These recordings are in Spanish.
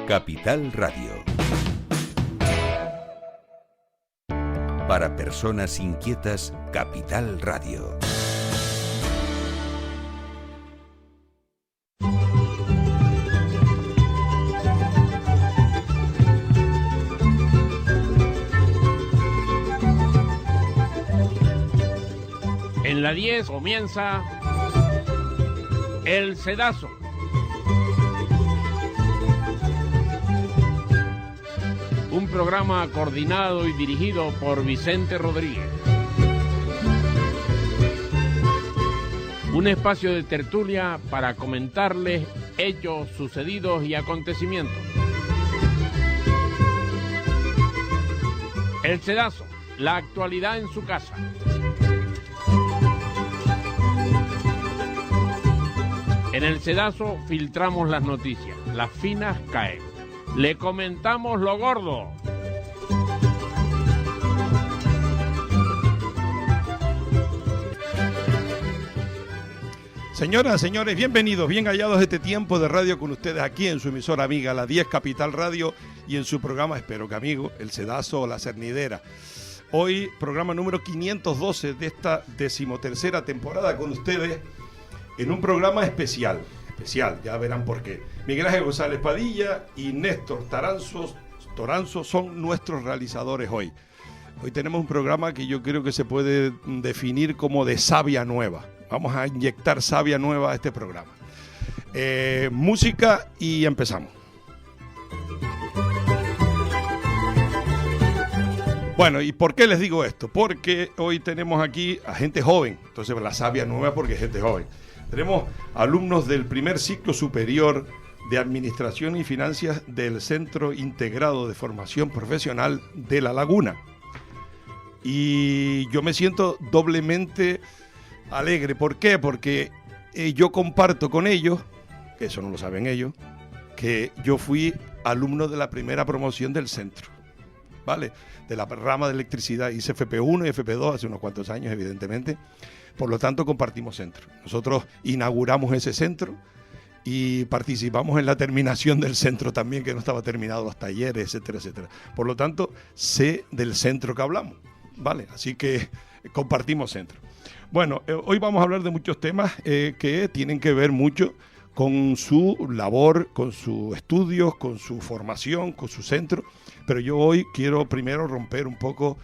Capital Radio. Para personas inquietas, Capital Radio. En la 10 comienza El Sedazo. Un programa coordinado y dirigido por Vicente Rodríguez. Un espacio de tertulia para comentarles hechos sucedidos y acontecimientos. El Sedazo, la actualidad en su casa. En El Sedazo filtramos las noticias, las finas caen. Le comentamos lo gordo. Señoras, señores, bienvenidos, bien hallados este tiempo de radio con ustedes aquí en su emisora amiga, la 10 Capital Radio, y en su programa, espero que amigo, El Sedazo o La Cernidera. Hoy, programa número 512 de esta 13ª temporada con ustedes, en un programa especial, ya verán por qué. Miguel Ángel González Padilla y Néstor Toranzo son nuestros realizadores hoy. Hoy tenemos un programa que yo creo que se puede definir como de savia nueva. Vamos a inyectar savia nueva a este programa. Música y empezamos. Bueno, ¿y por qué les digo esto? Porque hoy tenemos aquí a gente joven. Entonces la savia nueva porque es gente joven. Tenemos alumnos del primer ciclo superior de Administración y Finanzas del Centro Integrado de Formación Profesional de La Laguna. Y yo me siento doblemente alegre. ¿Por qué? Porque yo comparto con ellos, que eso no lo saben ellos, que yo fui alumno de la primera promoción del centro, ¿vale? De la rama de electricidad. Hice FP1 y FP2 hace unos cuantos años, evidentemente. Por lo tanto, compartimos centro. Nosotros inauguramos ese centro y participamos en la terminación del centro también, que no estaba terminado, los talleres, etcétera, etcétera. Por lo tanto, sé del centro que hablamos, ¿vale? Así que compartimos centro. Bueno, hoy vamos a hablar de muchos temas que tienen que ver mucho con su labor, con sus estudios, con su formación, con su centro. Pero yo hoy quiero primero romper un poco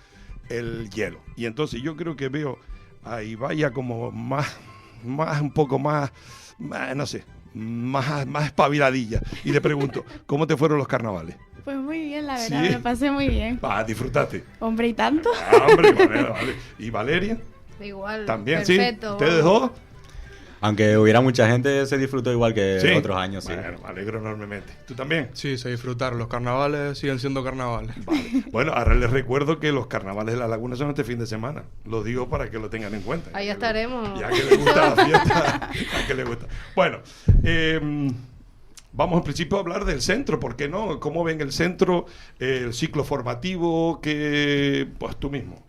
el hielo. Y entonces yo creo que veo ahí vaya como más un poco más, no sé, más espabiladilla. Y le pregunto, ¿cómo te fueron los carnavales? Pues muy bien, la verdad, ¿Sí? me lo pasé muy bien. ¿Disfrutaste? Hombre, ¿y tanto? Hombre, vale. ¿Y Valeria? Igual, ¿También, perfecto. sí? ¿Ustedes dos? Aunque hubiera mucha gente, se disfrutó igual que ¿Sí? Otros años, sí. Bueno, me alegro enormemente. ¿Tú también? Sí, se disfrutaron. Los carnavales siguen siendo carnavales. Vale. Bueno, ahora les recuerdo que los carnavales de La Laguna son este fin de semana. Lo digo para que lo tengan en cuenta. Ahí estaremos. Ya que les gusta la fiesta. Ya que les gusta. Bueno, vamos en principio a hablar del centro, ¿por qué no? ¿Cómo ven el centro, el ciclo formativo? Que pues tú mismo,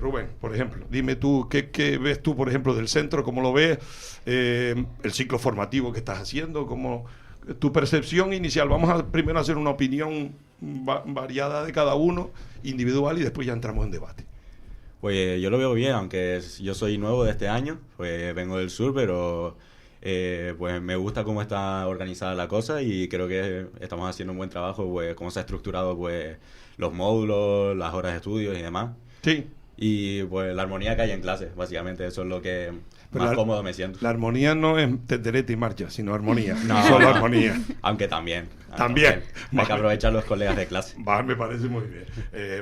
Rubén, por ejemplo, dime tú, ¿qué ves tú, por ejemplo, del centro? ¿Cómo lo ves? El ciclo formativo que estás haciendo, ¿cómo tu percepción inicial? Vamos a primero hacer una opinión variada de cada uno, individual, y después ya entramos en debate. Pues yo lo veo bien, aunque yo soy nuevo de este año, pues vengo del sur, pero pues me gusta cómo está organizada la cosa y creo que estamos haciendo un buen trabajo, pues cómo se ha estructurado pues los módulos, las horas de estudios y demás. Sí. Y pues la armonía que hay en clase, básicamente eso es lo que más cómodo me siento. La armonía no es tenderete y marcha, sino armonía. No, solo armonía. Aunque también. También. Hay que aprovechar los colegas de clase. Me parece muy bien.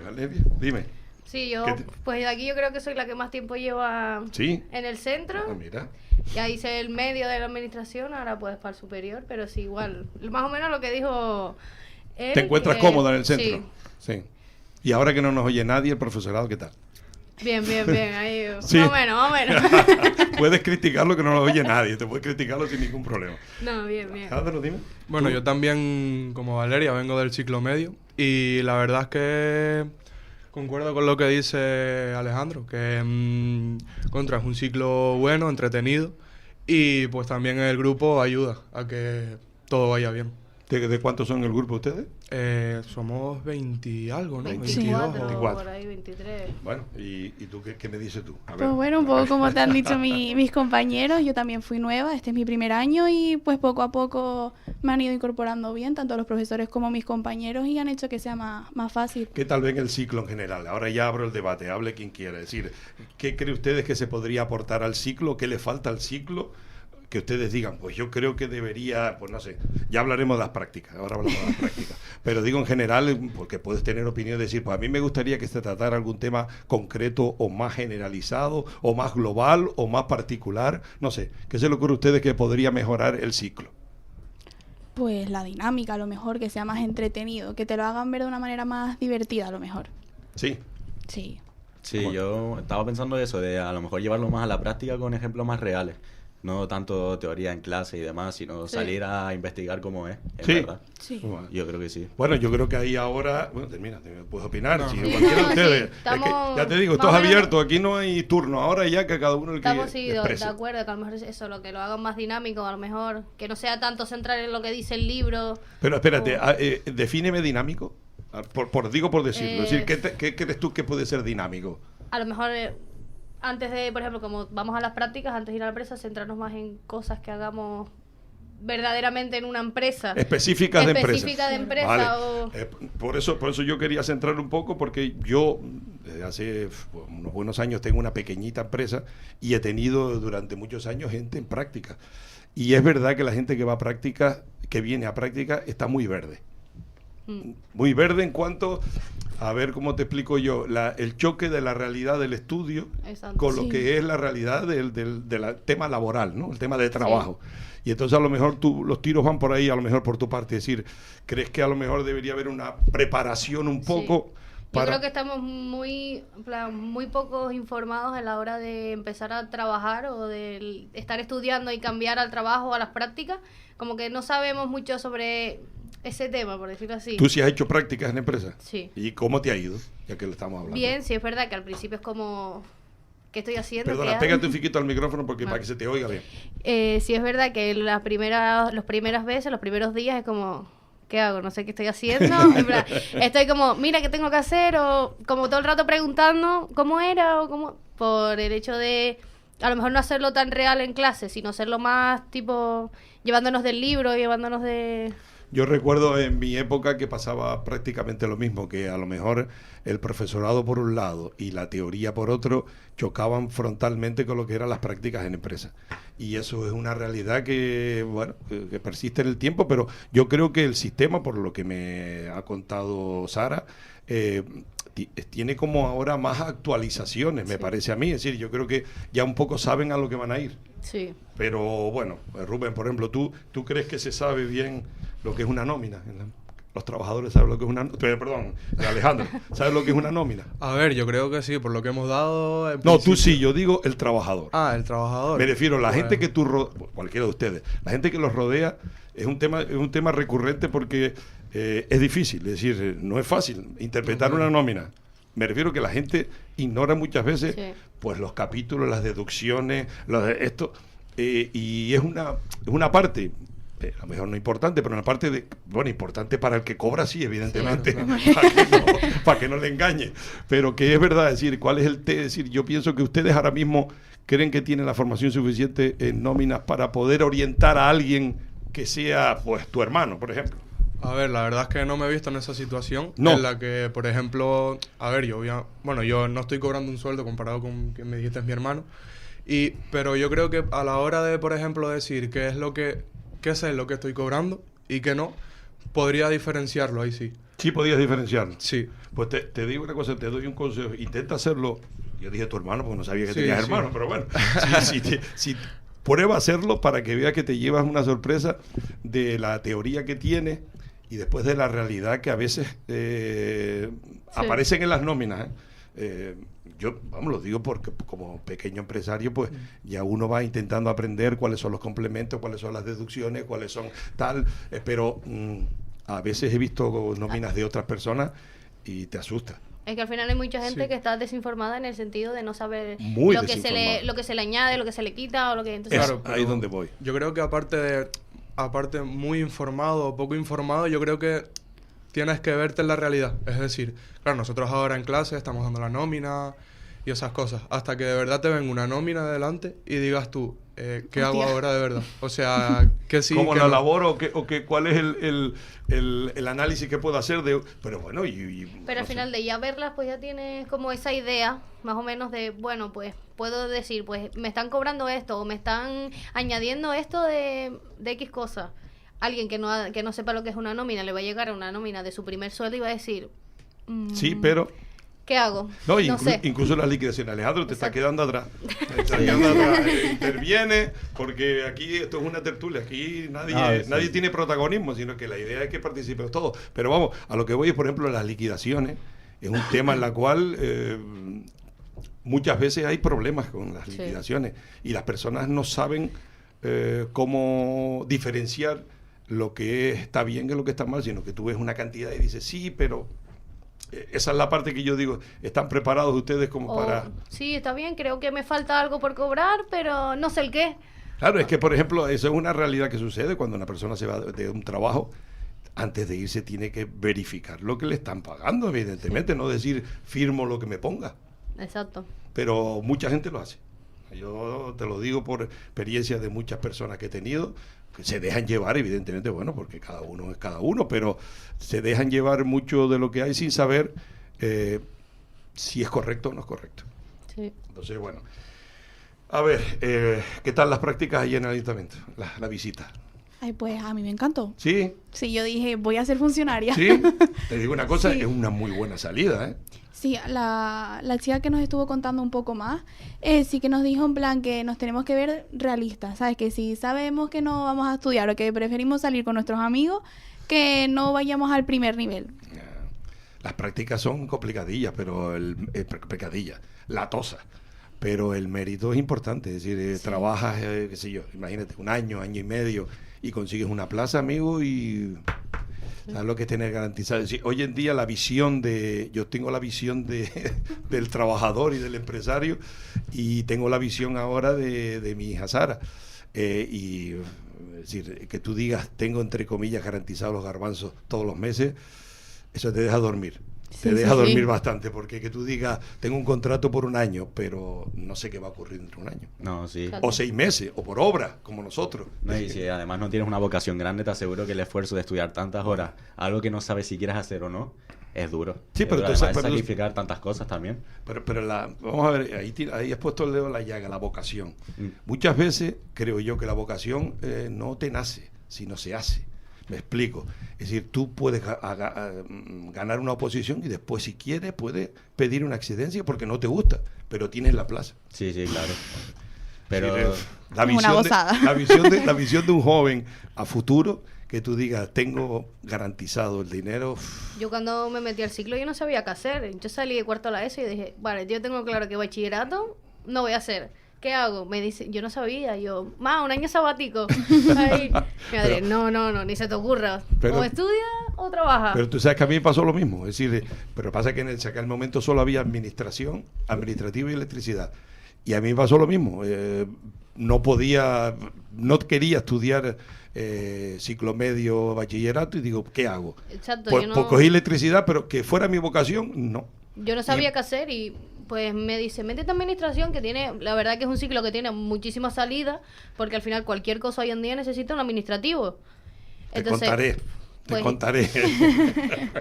Valeria, dime. Sí, yo, pues de aquí yo creo que soy la que más tiempo lleva ¿Sí? en el centro. Mira. Ya hice el medio de la administración, ahora pues para el superior, pero sí, igual, más o menos lo que dijo él. ¿Te encuentras cómoda en el centro? Sí. Y ahora que no nos oye nadie, el profesorado, ¿qué tal? Bien, ahí, sí. más o menos. Puedes criticarlo que no lo oye nadie, te puedes criticarlo sin ningún problema. No, bien. Alejandro, dime. Bueno, ¿tú? yo también, como Valeria, vengo del ciclo medio y la verdad es que concuerdo con lo que dice Alejandro, que es un ciclo bueno, entretenido y pues también el grupo ayuda a que todo vaya bien. ¿De cuántos son el grupo ustedes? Somos 20 y algo, ¿no? 24, 22. por ahí, 23. Bueno, ¿y tú qué me dices tú? A ver. Pues bueno, un poco como te han dicho mis compañeros, yo también fui nueva, este es mi primer año y pues poco a poco me han ido incorporando bien, tanto los profesores como mis compañeros, y han hecho que sea más fácil. ¿Qué tal ven el ciclo en general? Ahora ya abro el debate, hable quien quiera. Es decir, ¿qué cree ustedes que se podría aportar al ciclo? ¿Qué le falta al ciclo? Que ustedes digan, pues yo creo que debería, pues no sé, ya hablaremos de las prácticas, ahora hablamos de las prácticas, pero digo en general, porque puedes tener opinión, decir, pues a mí me gustaría que se tratara algún tema concreto o más generalizado, o más global, o más particular, no sé, ¿qué se le ocurre a ustedes que podría mejorar el ciclo? Pues la dinámica, a lo mejor, que sea más entretenido, que te lo hagan ver de una manera más divertida, a lo mejor. Sí. Sí. Sí, Bueno. yo estaba pensando eso, de a lo mejor llevarlo más a la práctica con ejemplos más reales. No tanto teoría en clase y demás, sino Sí. salir a investigar cómo es, en Sí. verdad. Sí. Bueno. Yo creo que sí. Bueno, yo creo que ahí ahora, bueno, termina, puedes opinar, No, si no. cualquiera de No, ustedes, sí, es que, estamos ya te digo, esto es más o menos- abierto, aquí no hay turno, ahora ya que cada uno el que Estamos sí, de exprese. acuerdo, que a lo mejor es eso, lo que lo hagan más dinámico, a lo mejor que no sea tanto centrar en lo que dice el libro. Pero espérate, o- defíneme dinámico, por decirlo, es decir, ¿qué crees tú que puede ser dinámico? A lo mejor antes de, por ejemplo, como vamos a las prácticas, antes de ir a la empresa, centrarnos más en cosas que hagamos verdaderamente en una empresa. Específicas de empresa. Específica de empresa Vale. o... Por eso yo quería centrar un poco, porque yo desde hace unos buenos años tengo una pequeñita empresa y he tenido durante muchos años gente en práctica. Y es verdad que la gente que va a práctica, que viene a práctica, está muy verde. Muy verde en cuanto, a ver cómo te explico yo, el choque de la realidad del estudio Exacto. con lo Sí. que es la realidad del tema laboral, ¿no? El tema de trabajo. Y entonces a lo mejor los tiros van por ahí, a lo mejor por tu parte. Es decir, ¿crees que a lo mejor debería haber una preparación un poco Yo para... creo que estamos en plan, muy pocos informados a la hora de empezar a trabajar o de estar estudiando y cambiar al trabajo o a las prácticas. Como que no sabemos mucho sobre ese tema, por decirlo así. ¿Tú sí has hecho prácticas en empresa? Sí. ¿Y cómo te ha ido? Ya que lo estamos hablando. Bien, sí es verdad que al principio es como... ¿Qué estoy haciendo? Perdona, ¿Qué pégate hago? un fiquito al micrófono porque Vale. para que se te oiga bien. Sí es verdad que las primeras veces, los primeros días es como... ¿Qué hago? No sé qué estoy haciendo. En plan, estoy como, mira, ¿qué tengo que hacer? O como todo el rato preguntando cómo era o cómo... Por el hecho de a lo mejor no hacerlo tan real en clase, sino hacerlo más tipo llevándonos del libro, llevándonos de... Yo recuerdo en mi época que pasaba prácticamente lo mismo, que a lo mejor el profesorado por un lado y la teoría por otro chocaban frontalmente con lo que eran las prácticas en empresa. Y eso es una realidad que, bueno, que persiste en el tiempo, pero yo creo que el sistema, por lo que me ha contado Sara, tiene como ahora más actualizaciones, me parece a mí. Es decir, yo creo que ya un poco saben a lo que van a ir. Sí. Pero bueno, Rubén, por ejemplo, ¿tú crees que se sabe bien lo que es una nómina? Los trabajadores saben lo que es una nómina. Perdón, Alejandro, ¿sabes lo que es una nómina? A ver, yo creo que sí, por lo que hemos dado... en No, tú principio- sí, yo digo el trabajador. Ah, el trabajador. Me refiero a la Pues, gente que cualquiera de ustedes, la gente que los rodea, es un tema recurrente porque es difícil, es decir, no es fácil interpretar una nómina. Me refiero que la gente ignora muchas veces Sí. pues los capítulos, las deducciones, esto, y es una parte, a lo mejor no importante, pero una parte importante para el que cobra, sí, evidentemente, para que no le engañe, pero que es verdad, es decir, ¿cuál es es decir, yo pienso que ustedes ahora mismo creen que tienen la formación suficiente en nóminas para poder orientar a alguien que sea, pues, tu hermano, por ejemplo. A ver, la verdad es que no me he visto en esa situación No. en la que, por ejemplo, a ver, yo no estoy cobrando un sueldo comparado con que me dijiste es mi hermano, pero yo creo que a la hora de, por ejemplo, decir qué es lo que estoy cobrando y qué no, podría diferenciarlo ahí sí. Sí podías diferenciarlo. Sí. Pues te digo una cosa, te doy un consejo. Intenta hacerlo. Yo dije tu hermano porque no sabía que Sí, tenías sí. hermano, pero bueno. Si prueba a hacerlo para que veas que te llevas una sorpresa de la teoría que tienes y después de la realidad que a veces aparecen en las nóminas. Yo, lo digo porque como pequeño empresario, pues ya uno va intentando aprender cuáles son los complementos, cuáles son las deducciones, cuáles son tal, pero a veces he visto nóminas de otras personas y te asusta. Es que al final hay mucha gente Sí. que está desinformada en el sentido de no saber Muy lo que se le desinformada. lo que se le añade, lo que se le quita o lo que entonces Es Claro, ahí pero donde voy. Yo creo que aparte de, aparte muy informado o poco informado, yo creo que tienes que verte en la realidad. Es decir, claro, nosotros ahora en clase estamos dando la nómina y esas cosas, hasta que de verdad te venga una nómina delante y digas tú, ¿qué hago ahora de verdad? O sea, que sí, ¿Cómo que la no. laboro o cuál es el análisis que puedo hacer? Pero bueno, Pero al no sé. final de ya verlas, pues ya tienes como esa idea, más o menos de, bueno, pues puedo decir, pues me están cobrando esto o me están añadiendo esto de X cosa. Alguien que no sepa lo que es una nómina, le va a llegar a una nómina de su primer sueldo y va a decir, Sí, pero... ¿qué hago? No, sé. incluso las liquidaciones. Alejandro, te está Exacto. quedando atrás. Te está quedando atrás. Interviene, porque aquí esto es una tertulia. Aquí nadie tiene protagonismo, sino que la idea es que participemos todos. Pero vamos, a lo que voy es, por ejemplo, las liquidaciones. Es un tema en la cual muchas veces hay problemas con las liquidaciones. Y las personas no saben cómo diferenciar lo que está bien y lo que está mal, sino que tú ves una cantidad y dices, sí, pero... Esa es la parte que yo digo, ¿están preparados ustedes como para...? Sí, está bien, creo que me falta algo por cobrar, pero no sé el qué. Claro, es que, por ejemplo, eso es una realidad que sucede cuando una persona se va de un trabajo. Antes de irse tiene que verificar lo que le están pagando, evidentemente, no decir, firmo lo que me ponga. Exacto. Pero mucha gente lo hace. Yo te lo digo por experiencia de muchas personas que he tenido, que se dejan llevar, evidentemente, bueno, porque cada uno es cada uno, pero se dejan llevar mucho de lo que hay sin saber si es correcto o no es correcto. Sí. Entonces, bueno. A ver, ¿qué tal las prácticas ahí en el ayuntamiento? La visita. Ay, pues a mí me encantó. ¿Sí? Sí, yo dije, voy a ser funcionaria. ¿Sí? Te digo una cosa, Sí. es una muy buena salida, ¿eh? Sí, la chica que nos estuvo contando un poco más, sí que nos dijo en plan que nos tenemos que ver realistas, ¿sabes? Que si sabemos que no vamos a estudiar o que preferimos salir con nuestros amigos, que no vayamos al primer nivel. Las prácticas son complicadillas, pero complicadillas, latosas. Pero el mérito es importante, es decir, trabajas, qué sé yo, imagínate, un año y medio y consigues una plaza, amigo, y sabes lo que es tener garantizado. Es decir, hoy en día yo tengo la visión del trabajador y del empresario, y tengo la visión ahora de mi hija Sara. Y es decir, que tú digas, tengo entre comillas garantizados los garbanzos todos los meses, eso te deja dormir. Te deja dormir bastante, porque que tú digas, tengo un contrato por un año, pero no sé qué va a ocurrir dentro de un año. No, sí. O 6 meses, o por obra, como nosotros. No, y si además no tienes una vocación grande, te aseguro que el esfuerzo de estudiar tantas horas, algo que no sabes si quieres hacer o no, es duro. Sí, Es pero duro. tú sabes- Además, pero- sacrificar tantas cosas también. Pero vamos a ver, ahí has puesto el dedo en la llaga, la vocación. Muchas veces creo yo que la vocación no te nace, sino se hace. Me explico. Es decir, tú puedes ganar una oposición y después, si quieres, puedes pedir una excedencia porque no te gusta, pero tienes la plaza. Sí, claro. Pero Es decir, la Es una visión gozada. la visión de un joven a futuro, que tú digas, tengo garantizado el dinero. Yo cuando me metí al ciclo yo no sabía qué hacer. Yo salí de cuarto a la ESO y dije, vale, yo tengo claro que bachillerato no voy a hacer. ¿Qué hago? Me dice, yo no sabía. Yo, un año sabático. Ahí. Mi madre, no, ni se te ocurra. Pero- o estudia o trabaja. Pero tú sabes que a mí me pasó lo mismo. Es decir, pero pasa que en aquel momento solo había administrativa y electricidad. Y a mí me pasó lo mismo. No quería estudiar ciclo medio, bachillerato, y digo, ¿qué hago? Exacto, Pues, yo no- pues cogí electricidad, pero que fuera mi vocación, no. Yo no sabía qué hacer y pues me dice, métete a administración, que tiene, la verdad que es un ciclo que tiene muchísima salida, porque al final cualquier cosa hoy en día necesita un administrativo. Te contaré. pues-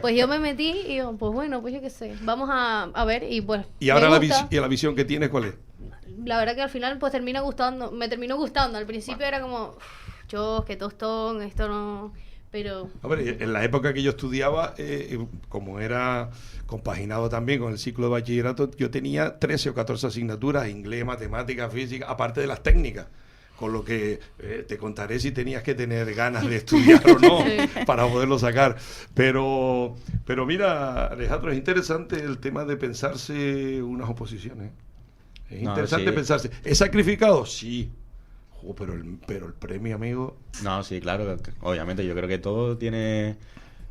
Pues yo me metí y yo, pues bueno, pues yo qué sé, vamos a ver y pues Y ahora me gusta. la visión que tienes, ¿cuál es? La verdad que al final pues me terminó gustando. Al principio era como, yo, qué tostón, esto no, pero Hombre, en la época que yo estudiaba, como era compaginado también con el ciclo de bachillerato, yo tenía 13 o 14 asignaturas, inglés, matemáticas, física, aparte de las técnicas. Con lo que te contaré si tenías que tener ganas de estudiar o no para poderlo sacar. Pero mira, Alejandro, es interesante el tema de pensarse unas oposiciones. Es No, interesante sí. pensarse. ¿Es sacrificado? Sí. Pero el premio, amigo... no, sí, claro. Obviamente yo creo que todo tiene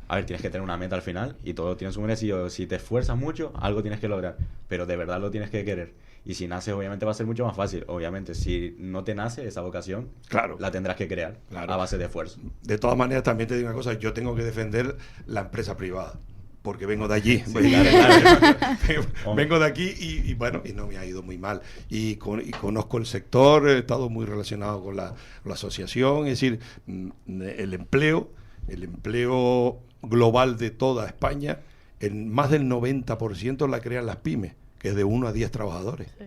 A ver, tienes que tener una meta al final y todo tiene su merecido. Si te esfuerzas mucho, algo tienes que lograr, pero de verdad lo tienes que querer. Y si naces, obviamente va a ser mucho más fácil. Obviamente, si no te nace esa vocación, Claro. la tendrás que crear a base de esfuerzo. De todas maneras, también te digo una cosa, yo tengo que defender la empresa privada, porque vengo de allí. Vengo de aquí y bueno, y no me ha ido muy mal. Y conozco el sector, he estado muy relacionado con la asociación, es decir, el empleo global de toda España, en más del 90% la crean las pymes, que es de 1 a 10 trabajadores. Sí.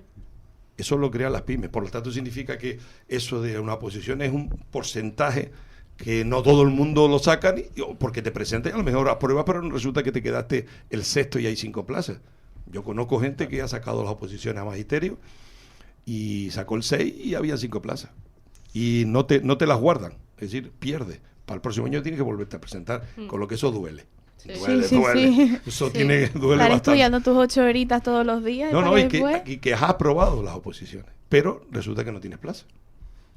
Eso lo crean las pymes. Por lo tanto, significa que eso de una posición es un porcentaje que no todo el mundo lo saca, porque te presentan a lo mejor a pruebas, pero resulta que te quedaste el sexto y hay 5 plazas. Yo conozco gente que ha sacado las oposiciones a magisterio y sacó el 6 y había 5 plazas. Y no te las guardan, es decir, pierdes. Para el próximo año tienes que volverte a presentar, con lo que eso duele. Sí. Duele. Eso duele Estar bastante. estudiando tus 8 horitas todos los días. Y que has aprobado las oposiciones, pero resulta que no tienes plaza.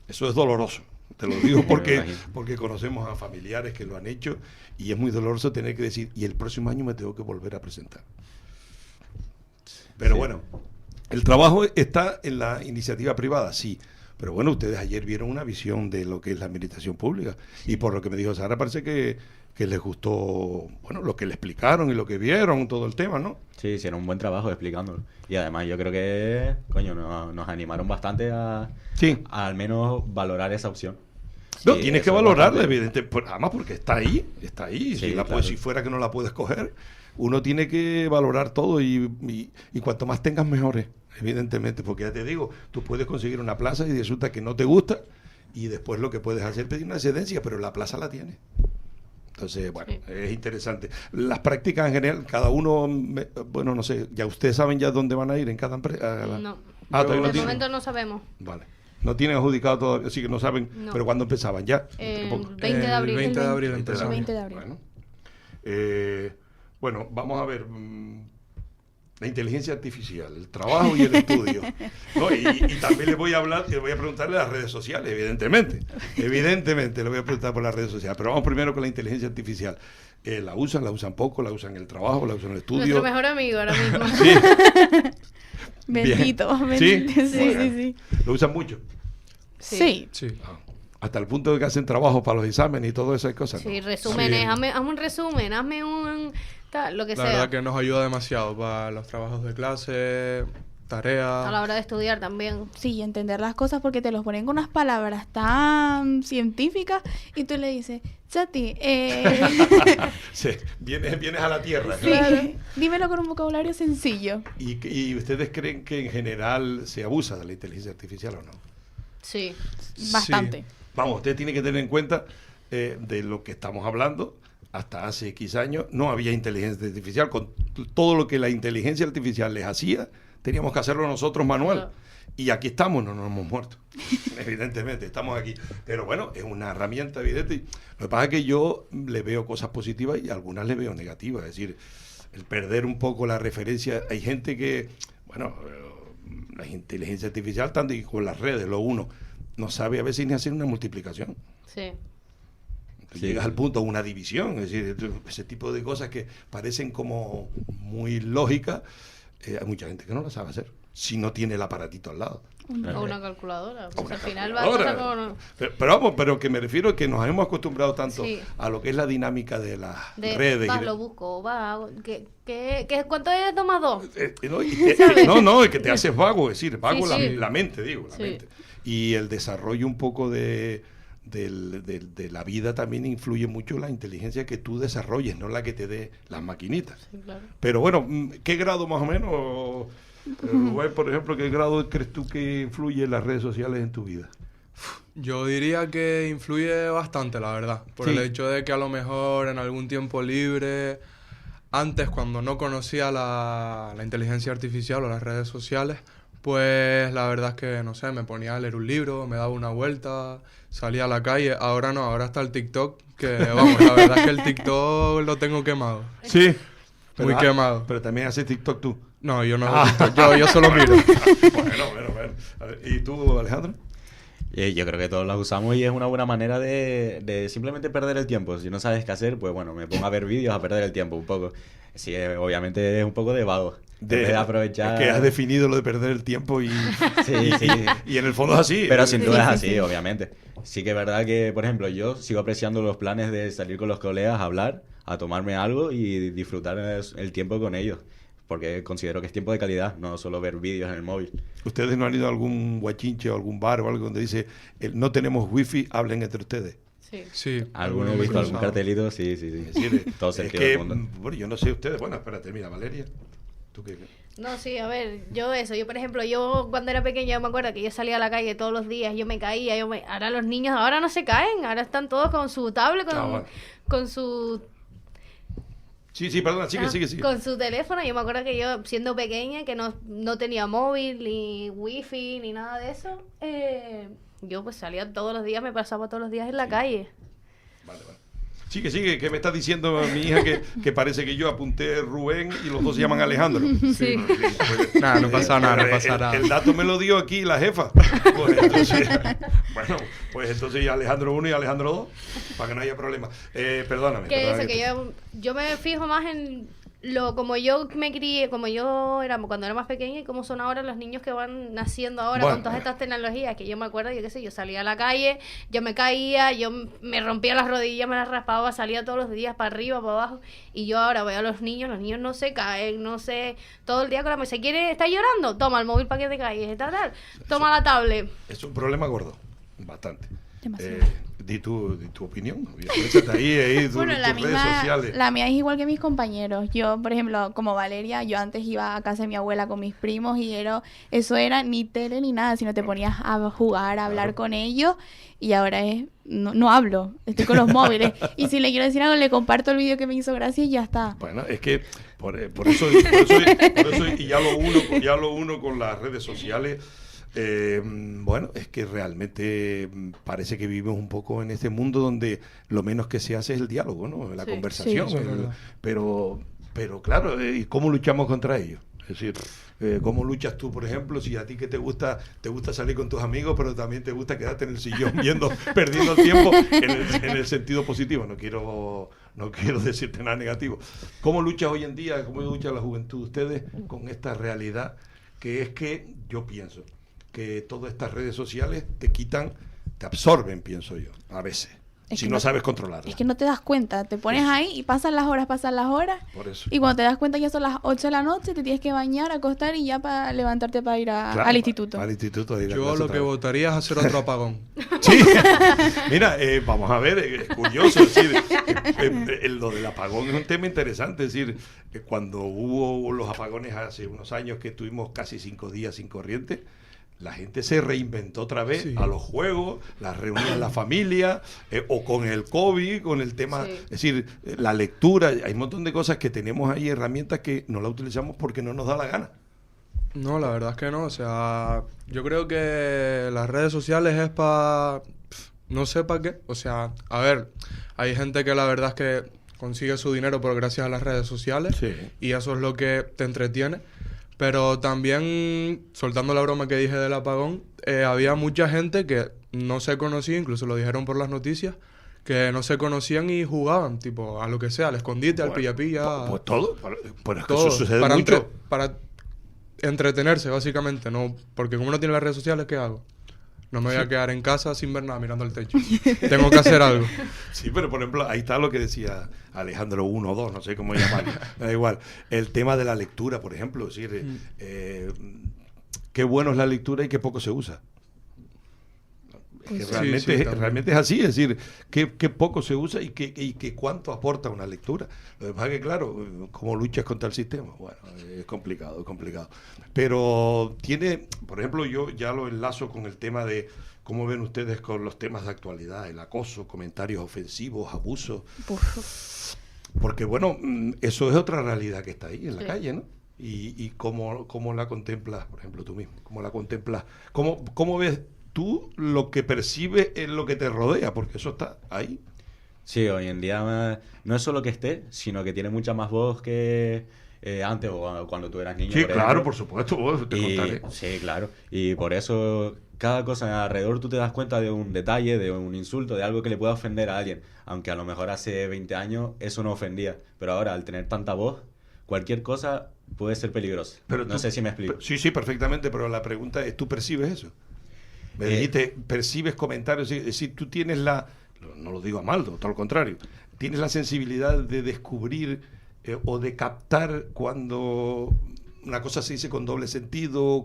Eso es doloroso. Te lo digo porque conocemos a familiares que lo han hecho y es muy doloroso tener que decir, y el próximo año me tengo que volver a presentar. Pero bueno, el trabajo está en la iniciativa privada, sí. Pero bueno, ustedes ayer vieron una visión de lo que es la administración pública. Y por lo que me dijo Sara, parece que les gustó, bueno, lo que le explicaron y lo que vieron, todo el tema, ¿no? Sí, hicieron un buen trabajo explicándolo. Y además yo creo que, nos animaron bastante a al menos valorar esa opción. No, Sí, tienes que valorarla, evidentemente. Además, porque está ahí. Sí, Si fuera que no la puedes coger, uno tiene que valorar todo y cuanto más tengas, mejores, evidentemente. Porque ya te digo, tú puedes conseguir una plaza y resulta que no te gusta y después lo que puedes hacer es pedir una excedencia, pero la plaza la tienes. Entonces, bueno, es interesante. Las prácticas en general, cada uno, bueno, no sé, ya ustedes saben ya dónde van a ir en cada empresa. No. Todavía De momento no sabemos. Vale. No tienen adjudicado todavía, así que no saben, pero ¿cuándo empezaban ya? El 20 de abril. El 20 de abril El 20 de abril. Bueno, vamos a ver. La inteligencia artificial, el trabajo y el estudio. ¿No? Y también les voy a preguntarle a las redes sociales, evidentemente. Evidentemente, le voy a preguntar por las redes sociales. Pero vamos primero con la inteligencia artificial. ¿La usan poco? ¿La usan en el trabajo? ¿La usan en el estudio? Nuestro mejor amigo ahora mismo. Sí. Bendito. ¿Sí? Sí. ¿Lo usan mucho? Sí. Hasta el punto de que hacen trabajo para los exámenes y todas esas cosas. Sí, ¿no? resúmenes. Hazme un resumen, hazme lo que sea. La verdad que nos ayuda demasiado para los trabajos de clase, tareas. A la hora de estudiar también. Sí, entender las cosas porque te los ponen con unas palabras tan científicas y tú le dices, Chati, Sí, vienes a la tierra. sí, dímelo con un vocabulario sencillo. ¿Y ustedes creen que en general se abusa de la inteligencia artificial o no? Sí. Bastante. Sí. Vamos, usted tiene que tener en cuenta de lo que estamos hablando. Hasta hace X años no había inteligencia artificial. Con todo lo que la inteligencia artificial les hacía, teníamos que hacerlo nosotros manual. Claro. Y aquí estamos, no nos hemos muerto. Evidentemente, estamos aquí. Pero bueno, es una herramienta evidente. Lo que pasa es que yo le veo cosas positivas y algunas le veo negativas. Es decir, el perder un poco la referencia. Hay gente que, bueno, la inteligencia artificial, tanto y con las redes, uno no sabe a veces ni hacer una multiplicación. Sí. Llegas al punto de una división, es decir, ese tipo de cosas que parecen como muy lógicas, hay mucha gente que no lo sabe hacer, si no tiene el aparatito al lado. O una calculadora. Pues Una al final calculadora. va a con... Pero que me refiero a que nos hemos acostumbrado tanto Sí. a lo que es la dinámica de las redes. Lo busco, ¿cuánto es 2 más 2? Es que te haces vago, es decir, vago Sí. la mente, digo, la Sí. mente. Y el desarrollo un poco de la vida también influye mucho la inteligencia que tú desarrolles, no la que te dé las maquinitas. Sí, claro. Pero bueno, ¿qué grado más o menos, Rubén, por ejemplo, qué grado crees tú que influye las redes sociales en tu vida? Yo diría que influye bastante, la verdad. Por Sí. el hecho de que a lo mejor en algún tiempo libre, antes cuando no conocía la inteligencia artificial o las redes sociales, pues la verdad es que, no sé, me ponía a leer un libro, me daba una vuelta, salía a la calle. Ahora no, ahora está el TikTok, que vamos, la verdad es que el TikTok lo tengo quemado. Sí. Muy quemado. Pero también haces TikTok tú. No, yo no hago TikTok, yo solo miro. Bueno. A ver, ¿y tú, Alejandro? Yo creo que todos las usamos y es una buena manera de simplemente perder el tiempo. Si no sabes qué hacer, pues bueno, me pongo a ver vídeos a perder el tiempo un poco. Sí, obviamente es un poco de vago. En vez de aprovechar... Es que has definido lo de perder el tiempo y... Sí, sí. Y en el fondo es así. Pero sin duda es así, obviamente. Sí que es verdad que, por ejemplo, yo sigo apreciando los planes de salir con los colegas a hablar, a tomarme algo y disfrutar el tiempo con ellos. Porque considero que es tiempo de calidad, no solo ver vídeos en el móvil. ¿Ustedes no han ido a algún guachinche o algún bar o algo donde dice no tenemos wifi, hablen entre ustedes? Sí. Sí. ¿Alguno he visto algún cartelito? Sí. Es decir, Todo es sentido que, del mundo. bueno, yo no sé ustedes. Bueno, espérate, mira, Valeria. ¿Tú qué? No, sí, a ver, yo por ejemplo, yo cuando era pequeña me acuerdo que yo salía a la calle todos los días, yo me caía, ahora los niños ahora no se caen, ahora están todos con su tablet, bueno. con su... Sí, perdona, sigue. Con su teléfono. Yo me acuerdo que yo, siendo pequeña, que no tenía móvil, ni wifi, ni nada de eso, yo pues salía todos los días, me pasaba todos los días en la calle. Vale. Sigue, que me estás diciendo mi hija que parece que yo apunté Rubén y los dos se llaman Alejandro. Sí. Pues, Nada, no pasa nada. El dato me lo dio aquí la jefa. Pues entonces Alejandro 1 y Alejandro 2, para que no haya problema. Perdóname. Yo me fijo más en como yo me crié, como yo era cuando era más pequeña y como son ahora los niños que van naciendo ahora con todas estas tecnologías, que yo me acuerdo, yo qué sé, yo salía a la calle, yo me caía, yo me rompía las rodillas, me las raspaba, salía todos los días para arriba, para abajo, y yo ahora veo a los niños no se caen, no sé, todo el día con la mesa, ¿está llorando? Toma el móvil para que te caigas, toma la tablet. Es un problema gordo, bastante. Demasiado. Di tu opinión. Ahí Bueno, tus redes sociales. la mía es igual que mis compañeros. Yo, por ejemplo, como Valeria, yo antes iba a casa de mi abuela con mis primos y eso era ni tele ni nada, sino te ponías a jugar, a hablar con ellos, y ahora no hablo, estoy con los móviles. Y si le quiero decir algo, le comparto el vídeo que me hizo gracia y ya está. Bueno, es que por eso y ya lo uno con las redes sociales. Bueno, es que realmente parece que vivimos un poco en este mundo donde lo menos que se hace es el diálogo, ¿no? La conversación. Sí. Pero claro, ¿y cómo luchamos contra ello? Es decir, ¿cómo luchas tú, por ejemplo, si a ti que te gusta salir con tus amigos, pero también te gusta quedarte en el sillón perdiendo el tiempo en el sentido positivo? No quiero decirte nada negativo. ¿Cómo luchas hoy en día, cómo lucha la juventud de ustedes con esta realidad que es que yo pienso que todas estas redes sociales te absorben, pienso yo, a veces, si no sabes controlarlas? Es que no te das cuenta, te pones ahí y pasan las horas, por eso. y cuando te das cuenta ya son las 8 de la noche, te tienes que bañar, acostar y ya para levantarte para ir al instituto. Al instituto. Yo lo que votaría es hacer otro apagón. Sí, mira, vamos a ver, es curioso, es decir, lo del apagón es un tema interesante, es decir, cuando hubo los apagones hace unos años que estuvimos casi 5 días sin corriente, la gente se reinventó otra vez a los juegos, las reuniones en la familia, o con el COVID, con el tema, es decir, la lectura. Hay un montón de cosas que tenemos ahí, herramientas que no las utilizamos porque no nos da la gana. No, la verdad es que no. O sea, yo creo que las redes sociales es para... no sé para qué. O sea, a ver, hay gente que la verdad es que consigue su dinero por gracias a las redes sociales, y eso es lo que te entretiene. Pero también, soltando la broma que dije del apagón, había mucha gente que no se conocía, incluso lo dijeron por las noticias, que no se conocían y jugaban, tipo, a lo que sea, al escondite, al pilla-pilla. Pues todo, todo, eso sucede mucho. Para entretenerse, básicamente, no, porque como no tiene las redes sociales, ¿qué hago? No me voy a quedar en casa sin ver nada, mirando el techo. Tengo que hacer algo. Sí, pero por ejemplo, ahí está lo que decía Alejandro 1 o 2, no sé cómo llamarlo. Da igual. El tema de la lectura, por ejemplo. Es decir, qué bueno es la lectura y qué poco se usa. Realmente es así, es decir, qué poco se usa y que cuánto aporta una lectura. Lo que pasa es que, claro, ¿cómo luchas contra el sistema? Bueno, es complicado. Pero tiene, por ejemplo, yo ya lo enlazo con el tema de cómo ven ustedes con los temas de actualidad, el acoso, comentarios ofensivos, abusos. Porque, bueno, eso es otra realidad que está ahí en la calle, ¿no? Y cómo la contemplas, por ejemplo, tú mismo, cómo la contemplas, cómo ves tú lo que percibes en lo que te rodea, porque eso está ahí. Sí, hoy en día no es solo que esté, sino que tiene mucha más voz que antes o cuando tú eras niño. Sí, claro, por supuesto, te contaré. Sí, claro. Y por eso cada cosa alrededor tú te das cuenta de un detalle, de un insulto, de algo que le pueda ofender a alguien. Aunque a lo mejor hace 20 años eso no ofendía. Pero ahora, al tener tanta voz, cualquier cosa puede ser peligrosa. Pero no sé si me explico. Sí, perfectamente, pero la pregunta es, ¿tú percibes eso? Me dijiste, percibes comentarios, es decir, tú tienes no lo digo a mal, todo lo contrario, tienes la sensibilidad de descubrir o de captar cuando una cosa se dice con doble sentido,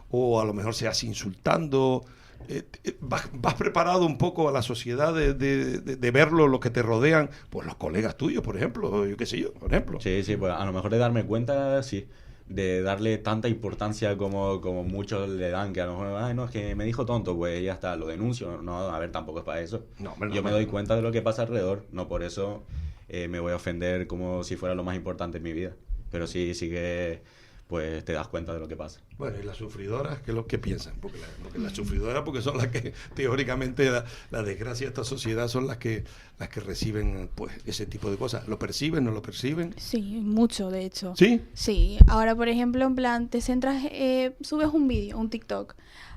o a lo mejor se hace insultando. Vas preparado un poco a la sociedad de verlo, lo que te rodean, pues los colegas tuyos, por ejemplo, yo qué sé yo, por ejemplo. Sí, pues a lo mejor de darme cuenta, sí, de darle tanta importancia como muchos le dan, que a lo mejor, ay, no, es que me dijo tonto, pues ya está, lo denuncio. No, a ver, tampoco es para eso. Yo me doy cuenta de lo que pasa alrededor, no por eso me voy a ofender como si fuera lo más importante en mi vida. Pero sí que pues te das cuenta de lo que pasa. Bueno, y las sufridoras, ¿qué es lo que piensan? Porque las sufridoras, porque son las que teóricamente la desgracia de esta sociedad son las que reciben pues ese tipo de cosas. ¿Lo perciben, no lo perciben? Sí, mucho, de hecho. ¿Sí? Sí. Ahora, por ejemplo, en plan, te centras, subes un vídeo, un TikTok,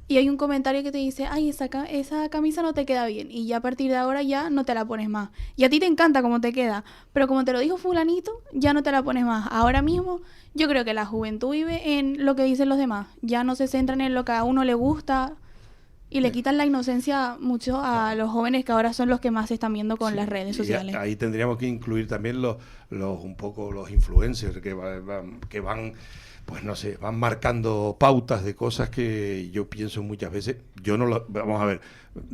y hay un comentario que te dice, ay, esa camisa no te queda bien, y ya a partir de ahora ya no te la pones más. Y a ti te encanta cómo te queda, pero como te lo dijo fulanito, ya no te la pones más. Ahora mismo, yo creo que la juventud vive en lo que dicen los demás. Ya no se centran en lo que a uno le gusta y le quitan la inocencia mucho a los jóvenes, que ahora son los que más se están viendo con las redes sociales. Ahí tendríamos que incluir también un poco los influencers que van, pues no sé, van marcando pautas de cosas que yo pienso muchas veces. Vamos a ver,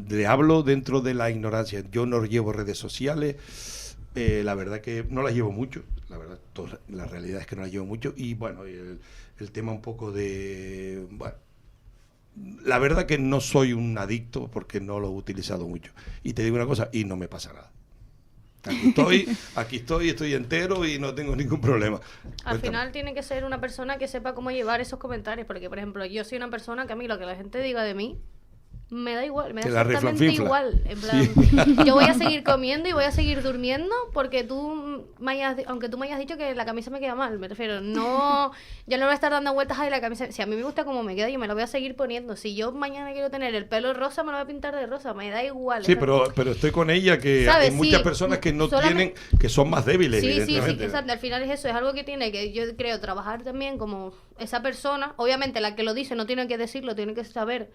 le hablo dentro de la ignorancia. Yo no llevo redes sociales, la verdad que no las llevo mucho, la realidad es que no las llevo mucho. Y bueno, el tema un poco de, bueno, la verdad que no soy un adicto porque no lo he utilizado mucho. Y te digo una cosa, y no me pasa nada. Aquí estoy entero y no tengo ningún problema. Al final tiene que ser una persona que sepa cómo llevar esos comentarios, porque por ejemplo, yo soy una persona que a mí lo que la gente diga de mí me da igual, me da exactamente igual. En plan, sí. Yo voy a seguir comiendo y voy a seguir durmiendo porque aunque tú me hayas dicho que la camisa me queda mal, me refiero, no, yo no voy a estar dando vueltas a la camisa. Si a mí me gusta como me queda, yo me la voy a seguir poniendo. Si yo mañana quiero tener el pelo rosa, me lo voy a pintar de rosa, me da igual. Sí, pero estoy con ella, que ¿sabes? Hay muchas personas que no tienen, que son más débiles, sí, evidentemente. exacto. Al final es eso, es algo que tiene que, yo creo, trabajar también como esa persona. Obviamente la que lo dice no tiene que decirlo, tiene que saber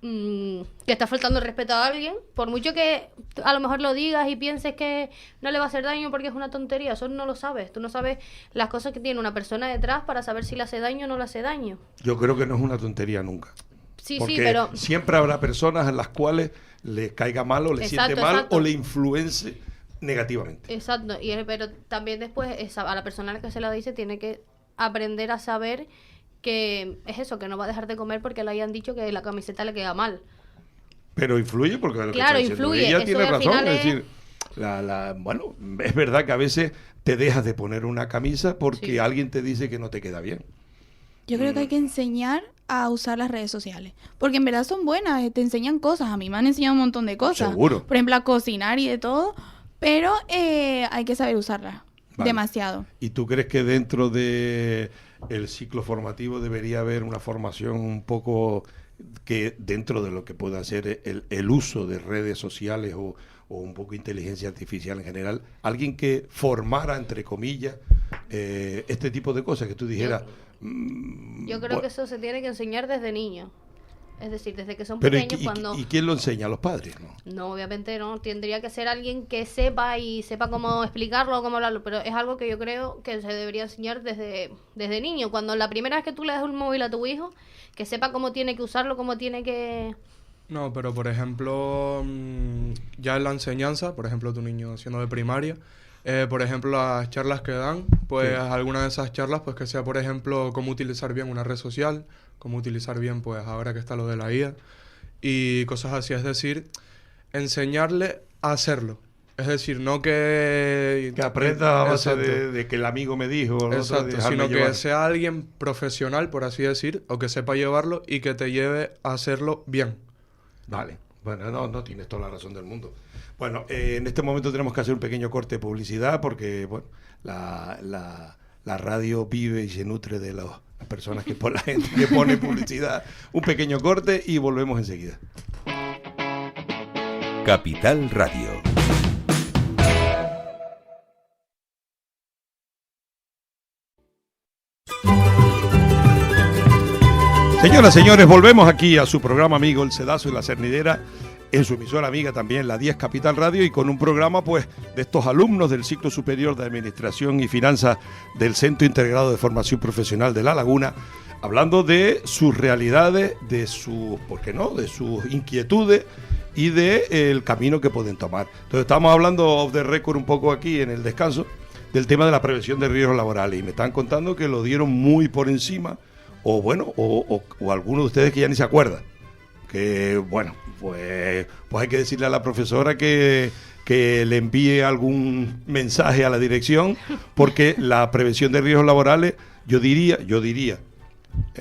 que está faltando el respeto a alguien, por mucho que a lo mejor lo digas y pienses que no le va a hacer daño porque es una tontería. Eso no lo sabes, tú no sabes las cosas que tiene una persona detrás para saber si le hace daño o no le hace daño. Yo creo que no es una tontería nunca. Sí, porque pero siempre habrá personas a las cuales le caiga mal o le siente mal o le influencie negativamente. Exacto, pero también después a la persona a la que se la dice tiene que aprender a saber que es eso, que no va a dejar de comer porque le hayan dicho que la camiseta le queda mal. Pero influye, porque lo claro, que influye. Ella eso tiene razón, es decir, es... bueno, es verdad que a veces te dejas de poner una camisa porque alguien te dice que no te queda bien. Yo creo que hay que enseñar a usar las redes sociales, porque en verdad son buenas, te enseñan cosas. A mí me han enseñado un montón de cosas. Seguro. Por ejemplo, a cocinar y de todo, pero hay que saber usarlas. Vale. Demasiado. ¿Y tú crees que dentro de el ciclo formativo debería haber una formación un poco que dentro de lo que pueda ser el uso de redes sociales o un poco inteligencia artificial en general, alguien que formara, entre comillas, este tipo de cosas, que tú dijeras... Yo creo que eso se tiene que enseñar desde niño. Es decir, desde que son pero pequeños cuando... ¿Y quién lo enseña? ¿A los padres? No, obviamente no. Tendría que ser alguien que sepa y sepa cómo explicarlo o cómo hablarlo. Pero es algo que yo creo que se debería enseñar desde niño. Cuando la primera vez que tú le das un móvil a tu hijo, que sepa cómo tiene que usarlo, cómo tiene que... No, pero por ejemplo, ya en la enseñanza, por ejemplo, tu niño siendo de primaria, por ejemplo, las charlas que dan, pues sí. Alguna de esas charlas, pues que sea, por ejemplo, cómo utilizar bien una red social, cómo utilizar bien, pues ahora que está lo de la IA y cosas así. Es decir, enseñarle a hacerlo. Es decir, no que aprenda a base de que el amigo me dijo. Exacto, sino que sea alguien profesional, por así decir, o que sepa llevarlo y que te lleve a hacerlo bien. Vale. Bueno, no tienes toda la razón del mundo. Bueno, en este momento tenemos que hacer un pequeño corte de publicidad porque, bueno, la la radio vive y se nutre de las personas que la gente que pone publicidad. Un pequeño corte y volvemos enseguida. Capital Radio. Señoras, señores, volvemos aquí a su programa amigo El Sedazo y la Cernidera, en su emisora amiga también, la 10 Capital Radio, y con un programa pues de estos alumnos del ciclo superior de Administración y Finanzas del Centro Integrado de Formación Profesional de La Laguna, hablando de sus realidades, de sus, ¿por qué no?, de sus inquietudes y del camino que pueden tomar. Entonces estamos hablando off the record un poco aquí en el descanso del tema de la prevención de riesgos laborales, y me están contando que lo dieron muy por encima, o bueno, o algunos de ustedes que ya ni se acuerdan. Que bueno, pues hay que decirle a la profesora que le envíe algún mensaje a la dirección, porque la prevención de riesgos laborales, yo diría,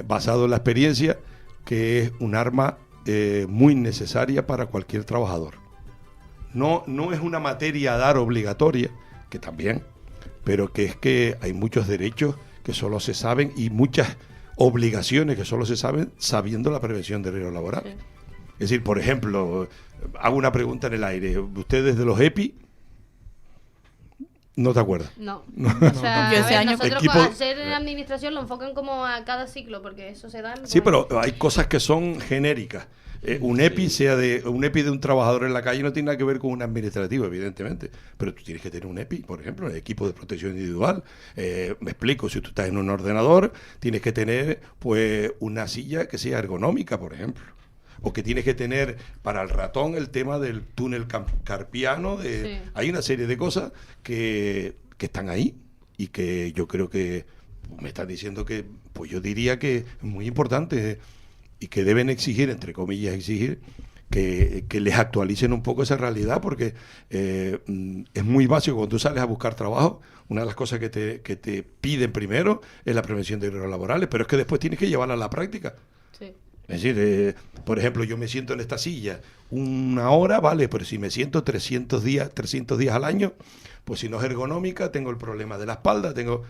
basado en la experiencia, que es un arma muy necesaria para cualquier trabajador. No es una materia a dar obligatoria, que también, pero que es que hay muchos derechos que solo se saben y muchas obligaciones que solo se saben sabiendo la prevención de riesgos laborales. Sí. Es decir, por ejemplo, hago una pregunta en el aire. ¿Ustedes de los EPI? ¿No te acuerdas? No. O sea, yo ese año nosotros para hacer en administración lo enfocan como a cada ciclo, porque eso se da. Sí, pero hay cosas que son genéricas. Un EPI un EPI de un trabajador en la calle no tiene nada que ver con un administrativo, evidentemente, pero tú tienes que tener un EPI, por ejemplo, en el equipo de protección individual. Me explico, si tú estás en un ordenador, tienes que tener pues una silla que sea ergonómica, por ejemplo, o que tienes que tener para el ratón el tema del túnel carpiano. Sí. Hay una serie de cosas que están ahí y que yo creo que me están diciendo que, pues yo diría que es muy importante y que deben exigir, entre comillas, que les actualicen un poco esa realidad, porque es muy básico. Cuando tú sales a buscar trabajo, una de las cosas que te piden primero es la prevención de riesgos laborales, pero es que después tienes que llevarla a la práctica. Sí. Es decir, por ejemplo, yo me siento en esta silla una hora, vale, pero si me siento 300 días al año, pues si no es ergonómica, tengo el problema de la espalda, tengo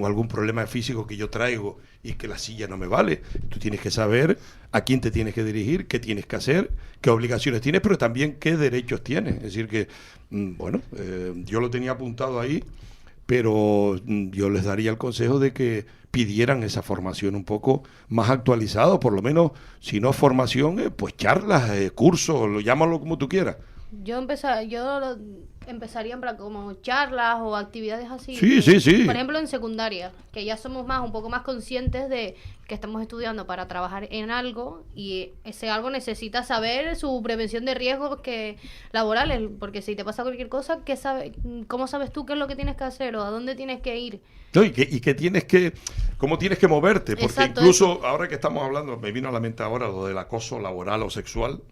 algún problema físico que yo traigo y que la silla no me vale. Tú tienes que saber a quién te tienes que dirigir, qué tienes que hacer, qué obligaciones tienes, pero también qué derechos tienes. Es decir que, yo lo tenía apuntado ahí, pero yo les daría el consejo de que pidieran esa formación un poco más actualizada, por lo menos, si no formación, pues charlas, cursos, llámalo como tú quieras. Yo empezaría en plan como charlas o actividades así. Sí. Por ejemplo, en secundaria, que ya somos un poco más conscientes de que estamos estudiando para trabajar en algo y ese algo necesita saber su prevención de riesgos laborales, porque si te pasa cualquier cosa, ¿cómo sabes tú qué es lo que tienes que hacer o a dónde tienes que ir? No, cómo tienes que moverte, porque exacto, incluso eso. Ahora que estamos hablando, me vino a la mente ahora lo del acoso laboral o sexual.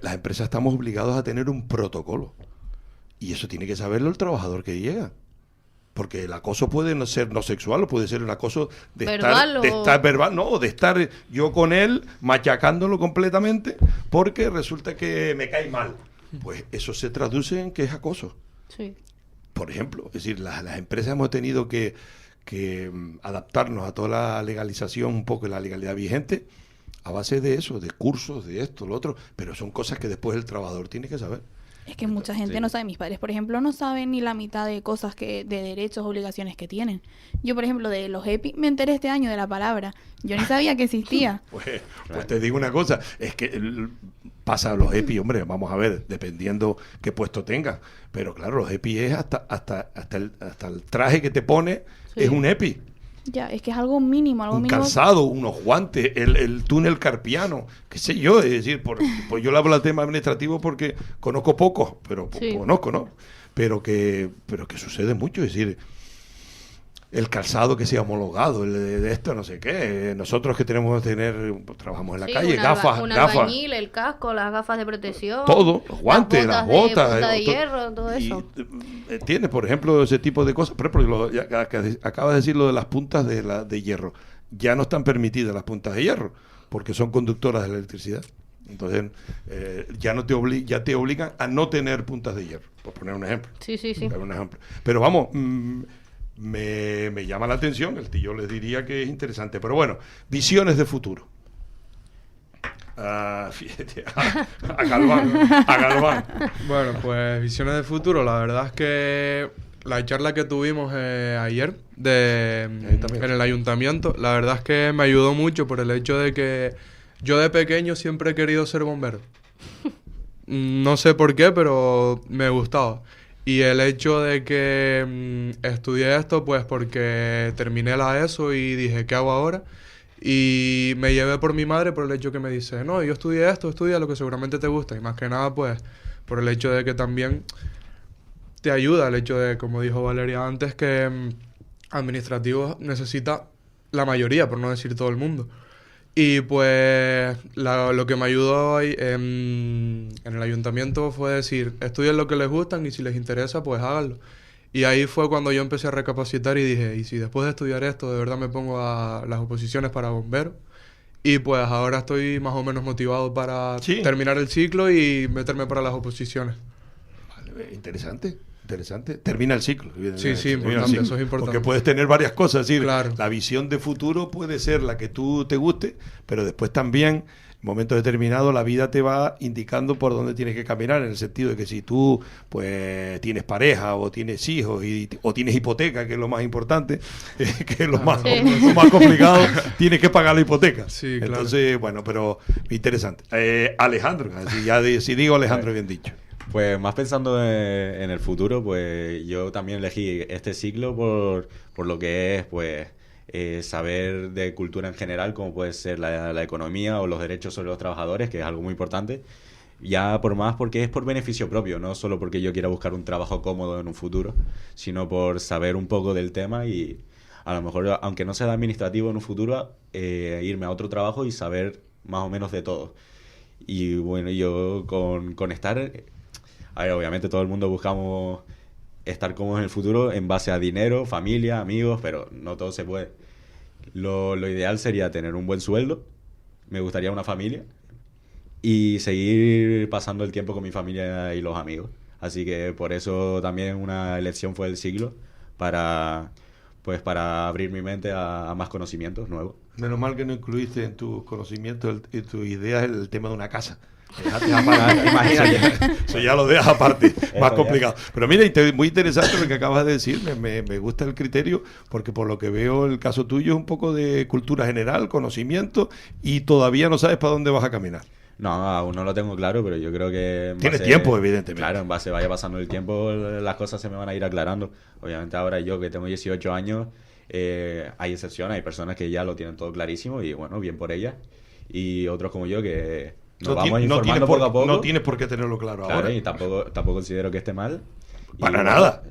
Las empresas estamos obligados a tener un protocolo y eso tiene que saberlo el trabajador que llega, porque el acoso puede no ser no sexual, o puede ser un acoso de estar verbal, no, de estar yo con él machacándolo completamente porque resulta que me cae mal. Pues eso se traduce en que es acoso. Sí. Por ejemplo, es decir, las empresas hemos tenido que adaptarnos a toda la legalización, un poco la legalidad vigente, a base de eso, de cursos, de esto, lo otro, pero son cosas que después el trabajador tiene que saber. Es que mucha gente no sabe. Mis padres, por ejemplo, no saben ni la mitad de cosas de derechos, obligaciones que tienen. Yo, por ejemplo, de los EPI, me enteré este año de la palabra. Yo ni sabía que existía. Pues te digo una cosa, es que pasa los EPI, hombre, vamos a ver, dependiendo qué puesto tengas, pero claro, los EPI es hasta el traje que te pone, es un EPI. Ya, es que es algo mínimo, un calzado, unos guantes, el túnel carpiano, qué sé yo, es decir, pues yo le hablo del tema administrativo porque conozco pocos, pero conozco, ¿no? Pero que sucede mucho, es decir, el calzado que sea homologado, el de esto, no sé qué. Nosotros que tenemos que tener, trabajamos en la calle, gafas. Un albañil, el casco, las gafas de protección. Todo, los guantes, las botas. Punta de hierro, todo eso. Tienes, por ejemplo, ese tipo de cosas. Por ejemplo, acabas de decir lo de las puntas de hierro. Ya no están permitidas las puntas de hierro, porque son conductoras de la electricidad. Entonces, ya te obligan a no tener puntas de hierro, por poner un ejemplo. Sí. Por poner un ejemplo. Pero vamos... me llama la atención, yo les diría que es interesante. Pero bueno, visiones de futuro. Fíjate, a Galván. Bueno, pues visiones de futuro, la verdad es que la charla que tuvimos ayer en el ayuntamiento, la verdad es que me ayudó mucho por el hecho de que yo de pequeño siempre he querido ser bombero. No sé por qué, pero me gustaba. Y el hecho de que estudié esto, pues porque terminé la ESO y dije, ¿qué hago ahora? Y me llevé por mi madre por el hecho que me dice, no, yo estudié esto, estudia lo que seguramente te gusta. Y más que nada, pues, por el hecho de que también te ayuda el hecho de, como dijo Valeria antes, que administrativos necesita la mayoría, por no decir todo el mundo. Y pues lo que me ayudó ahí, en el ayuntamiento fue decir, estudien lo que les gustan y si les interesa, pues háganlo. Y ahí fue cuando yo empecé a recapacitar y dije, ¿y si después de estudiar esto de verdad me pongo a las oposiciones para bombero? Y pues ahora estoy más o menos motivado para terminar el ciclo y meterme para las oposiciones. Vale, interesante. Termina el ciclo. Sí, importante, eso es importante. Porque puedes tener varias cosas. Es decir, claro. La visión de futuro puede ser la que tú te guste, pero después también, en momentos determinados, la vida te va indicando por dónde tienes que caminar, en el sentido de que si tú pues tienes pareja o tienes hijos o tienes hipoteca, que es lo más importante, que es lo más complicado, tienes que pagar la hipoteca. Sí, claro. Entonces, bueno, pero interesante. Alejandro, si digo Alejandro, bien dicho. Pues más pensando en el futuro, pues yo también elegí este ciclo por lo que es, pues, saber de cultura en general, como puede ser la economía o los derechos sobre los trabajadores, que es algo muy importante. Ya por más porque es por beneficio propio, no solo porque yo quiera buscar un trabajo cómodo en un futuro, sino por saber un poco del tema y a lo mejor, aunque no sea administrativo en un futuro, irme a otro trabajo y saber más o menos de todo. Y bueno, yo con estar... A ver, obviamente todo el mundo buscamos estar cómodos en el futuro en base a dinero, familia, amigos, pero no todo se puede. Lo ideal sería tener un buen sueldo, me gustaría una familia y seguir pasando el tiempo con mi familia y los amigos. Así que por eso también una elección fue el siglo, para abrir mi mente a más conocimientos nuevos. Menos mal que no incluiste en tus conocimientos, en tus ideas, el tema de una casa. Imagínate. Eso ya lo dejas aparte, más complicado. Pero mira, muy interesante lo que acabas de decir. Me gusta el criterio, porque por lo que veo el caso tuyo es un poco de cultura general, conocimiento, y todavía no sabes para dónde vas a caminar. No, aún no lo tengo claro, pero yo creo que... Tienes tiempo, evidentemente. Claro, en base vaya pasando el tiempo, las cosas se me van a ir aclarando. Obviamente ahora yo, que tengo 18 años, hay excepciones, hay personas que ya lo tienen todo clarísimo y bueno, bien por ellas. Y otros como yo que... Nos vamos informando poco a poco. No tienes por qué tenerlo claro ahora. Y tampoco considero que esté mal. Para nada,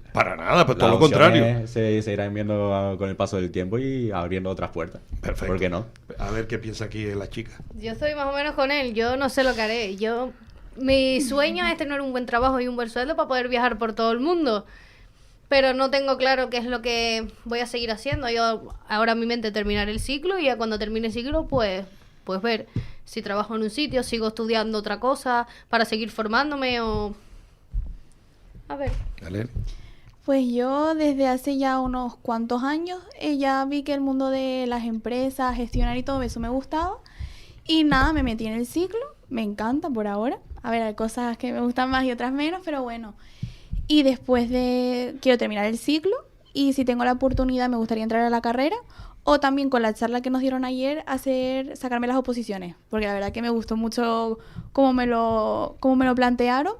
pues todo lo contrario. Se irán viendo con el paso del tiempo y abriendo otras puertas. Perfecto. ¿Por qué no? A ver qué piensa aquí la chica. Yo estoy más o menos con él, yo no sé lo que haré. Mi sueño es tener un buen trabajo y un buen sueldo para poder viajar por todo el mundo. Pero no tengo claro qué es lo que voy a seguir haciendo. Yo ahora en mi mente terminar el ciclo y ya cuando termine el ciclo pues ver si trabajo en un sitio, sigo estudiando otra cosa para seguir formándome o... A ver. Dale. Pues yo desde hace ya unos cuantos años ya vi que el mundo de las empresas, gestionar y todo eso me gustaba. Y nada, me metí en el ciclo, me encanta por ahora. A ver, hay cosas que me gustan más y otras menos, pero bueno. Y después quiero terminar el ciclo y si tengo la oportunidad me gustaría entrar a la carrera. O también con la charla que nos dieron ayer, sacarme las oposiciones. Porque la verdad que me gustó mucho cómo me lo plantearon.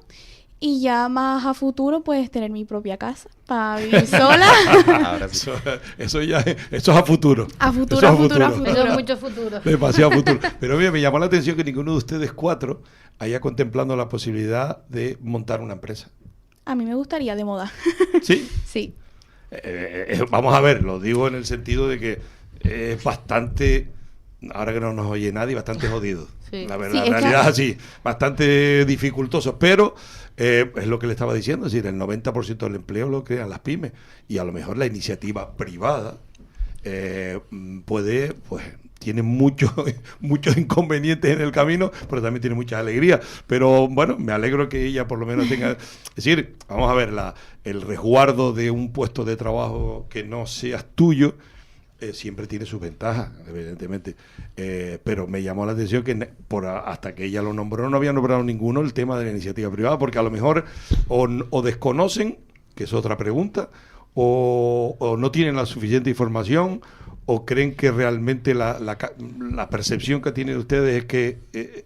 Y ya más a futuro, pues tener mi propia casa para vivir sola. Ahora sí. Eso es a futuro. A futuro. Eso es mucho futuro. Demasiado futuro. Pero mira, me llamó la atención que ninguno de ustedes 4 haya contemplado la posibilidad de montar una empresa. A mí me gustaría de moda. ¿Sí? Sí. Vamos a ver, lo digo en el sentido de que es bastante, ahora que no nos oye nadie, bastante jodido. Sí. La Sí, realidad es así, bastante dificultoso, pero es lo que le estaba diciendo, es decir, el 90% del empleo lo crean las pymes y a lo mejor la iniciativa privada puede, pues, tiene muchos inconvenientes en el camino, pero también tiene muchas alegrías. Pero bueno, me alegro que ella por lo menos tenga... Es decir, vamos a ver, el resguardo de un puesto de trabajo que no seas tuyo, siempre tiene sus ventajas, evidentemente. Pero me llamó la atención que hasta que ella lo nombró, no había nombrado ninguno el tema de la iniciativa privada, porque a lo mejor o desconocen, que es otra pregunta, o no tienen la suficiente información, o creen que realmente la percepción que tienen ustedes es que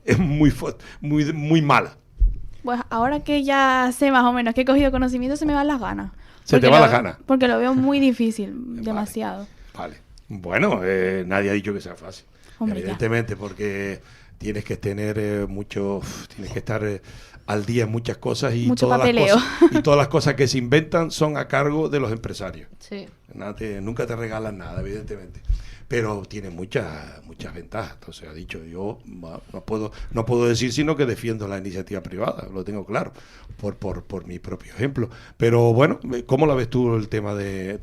es muy mala. Pues ahora que ya sé más o menos que he cogido conocimiento, se me van las ganas. ¿Se te van las ganas? Porque lo veo muy difícil, demasiado. Vale. Bueno, nadie ha dicho que sea fácil. Hombre, evidentemente, porque tienes que tener tienes que estar al día en muchas cosas y mucho todas papeleo. todas las cosas que se inventan son a cargo de los empresarios. Sí. Nunca te regalan nada, evidentemente. Pero tiene muchas ventajas. Entonces, ha dicho, yo no puedo decir sino que defiendo la iniciativa privada, lo tengo claro, por mi propio ejemplo. Pero bueno, ¿cómo la ves tú el tema de...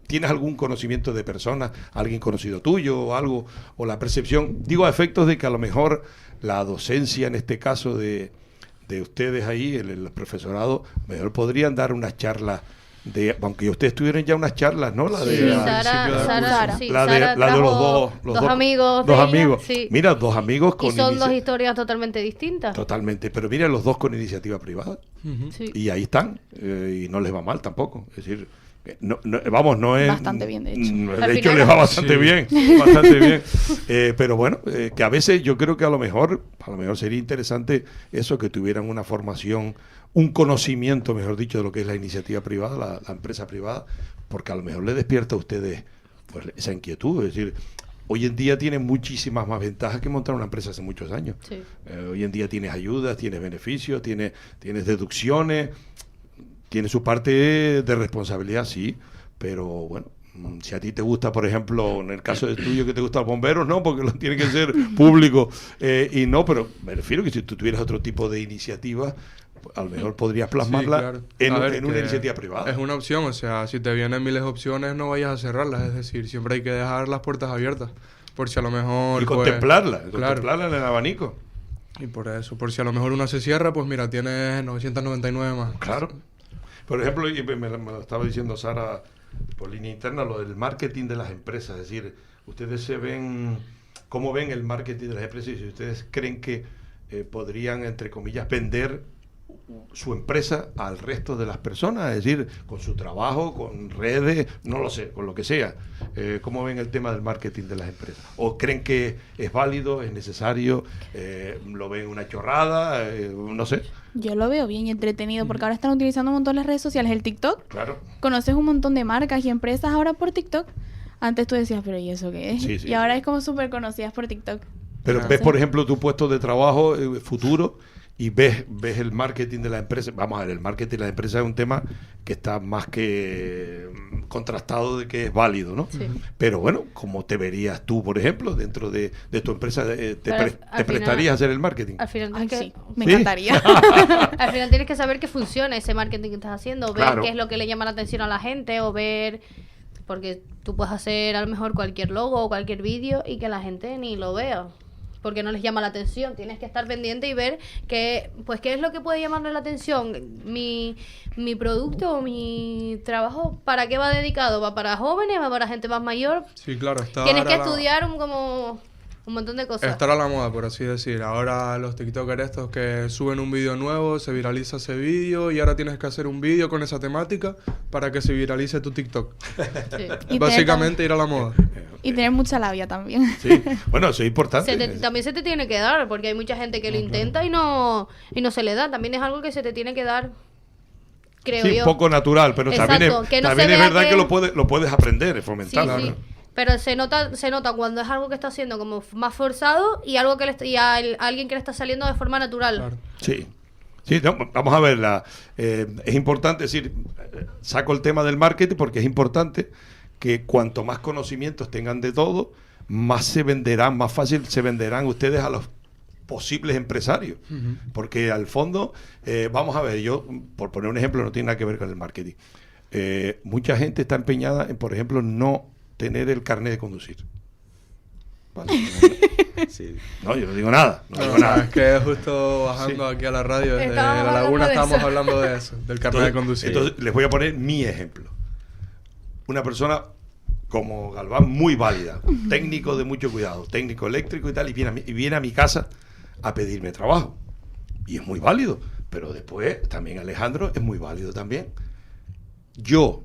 ¿Tienes algún conocimiento de personas, alguien conocido tuyo o algo, o la percepción? Digo, a efectos de que a lo mejor la docencia, en este caso de ustedes ahí, el profesorado, mejor podrían dar unas charlas aunque ustedes tuvieron ya unas charlas, ¿no? La de Sí, Sara, sí, la Sara de los trajo dos amigos. Dos de ella, amigos. sí. Mira, dos amigos con Y son dos historias totalmente distintas. Totalmente, pero mira, los dos con iniciativa privada. Sí. Y ahí están, y no les va mal tampoco. Es decir, no es... Bastante bien, de hecho. De Al hecho, final- les va bastante Sí. bien, bastante bien. Pero bueno, que a veces yo creo que a lo mejor sería interesante eso, que tuvieran una formación, un conocimiento, mejor dicho, de lo que es la iniciativa privada, la empresa privada, porque a lo mejor le despierta a ustedes pues esa inquietud. Es decir, hoy en día tienen muchísimas más ventajas que montar una empresa hace muchos años. Sí. Hoy en día tienes ayudas, tienes beneficios, tienes deducciones, tiene su parte de responsabilidad, sí, pero bueno, si a ti te gusta, por ejemplo, en el caso de tuyo que te gustan los bomberos, no, porque tiene que ser público, y no, pero me refiero que si tú tuvieras otro tipo de iniciativa, pues, a lo mejor podrías plasmarla Sí, claro. en A ver, una que iniciativa privada. Es una opción, o sea, si te vienen miles de opciones, no vayas a cerrarlas. Es decir, siempre hay que dejar las puertas abiertas. Por si a lo mejor... Y pues, contemplarla claro. en el abanico. Y por eso, por si a lo mejor una se cierra, pues mira, tienes 999 más. Claro. Por ejemplo, y me lo estaba diciendo Sara por línea interna, lo del marketing de las empresas. Es decir, ustedes ¿cómo ven el marketing de las empresas? Y si ustedes creen que podrían, entre comillas, vender su empresa al resto de las personas, es decir, con su trabajo, con redes, no lo sé, con lo que sea. ¿Cómo ven el tema del marketing de las empresas? ¿O creen que es válido, es necesario, lo ven una chorrada, no sé? Yo lo veo bien y entretenido porque ahora están utilizando un montón las redes sociales. El TikTok, Claro. conoces un montón de marcas y empresas ahora por TikTok. Antes tú decías, pero ¿y eso qué es? Sí, sí, y ahora sí. es como súper conocidas por TikTok. Pero Claro. ves, por ejemplo, tu puesto de trabajo futuro y ves el marketing de la empresa. Vamos a ver, el marketing de la empresa es un tema que está más que contrastado de que es válido, ¿no? Sí. Pero bueno, ¿cómo te verías tú, por ejemplo, dentro de tu empresa? ¿Te Pero al final- prestarías a hacer el marketing? Al final Ay, tienes sí, me ¿Sí? encantaría. Al final tienes que saber que funciona ese marketing que estás haciendo, ver Claro. qué es lo que le llama la atención a la gente o ver... Porque tú puedes hacer a lo mejor cualquier logo o cualquier vídeo y que la gente ni lo vea, porque no les llama la atención. Tienes que estar pendiente y ver qué es lo que puede llamarle la atención. Mi producto o mi trabajo, ¿para qué va dedicado? ¿Va para jóvenes? ¿Va para gente más mayor? Sí, claro. Tienes que estudiar como un montón de cosas. Estar a la moda, por así decir. Ahora los TikTokers estos que suben un vídeo nuevo, se viraliza ese vídeo y ahora tienes que hacer un vídeo con esa temática para que se viralice tu TikTok. Sí. Y Básicamente ir a la moda. Y tener mucha labia también. Sí. Bueno, eso es importante. También se te tiene que dar, porque hay mucha gente que lo intenta y no se le da. También es algo que se te tiene que dar, creo Sí, yo. un poco natural, pero Exacto, también es, que no se también es vea verdad que- que lo puedes aprender, Sí, fomentarlo. sí. ¿no? Pero se nota cuando es algo que está haciendo como más forzado y algo que alguien que le está saliendo de forma natural. Claro. Sí. Sí, no, vamos a ver, es importante decir, saco el tema del marketing porque es importante que cuanto más conocimientos tengan de todo, más se venderán, más fácil se venderán ustedes a los posibles empresarios. Porque al fondo, vamos a ver, yo, por poner un ejemplo, no tiene nada que ver con el marketing. Mucha gente está empeñada en, por ejemplo, no tener el carnet de conducir. Vale. Sí. No, yo no digo nada. No digo No, nada. es que justo bajando aquí a la radio desde Estábamos La hablando Laguna de estábamos eso. hablando de eso, del carnet de conducir. Entonces, les voy a poner mi ejemplo. Una persona como Galván, muy válida, técnico de mucho cuidado, técnico eléctrico y tal, y viene a mi casa a pedirme trabajo. Y es muy válido. Pero después, también Alejandro es muy válido también. Yo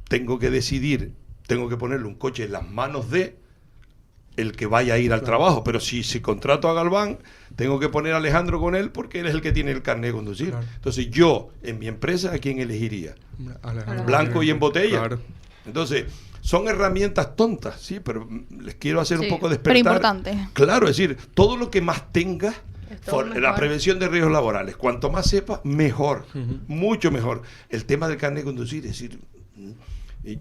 tengo que decidir, tengo que ponerle un coche en las manos de el que vaya a ir al trabajo. Pero si contrato a Galván, tengo que poner a Alejandro con él porque él es el que tiene el carnet de conducir. Claro. Entonces yo, en mi empresa, ¿a quién elegiría? Alejandro. Blanco y en botella. Claro. Entonces, son herramientas tontas, sí, pero les quiero hacer Sí, un poco pero despertar. importante. Claro, es decir, todo lo que más tengas, Es todo la mejor. prevención de riesgos laborales, cuanto más sepas, mejor, mucho mejor. El tema del carnet de conducir, es decir,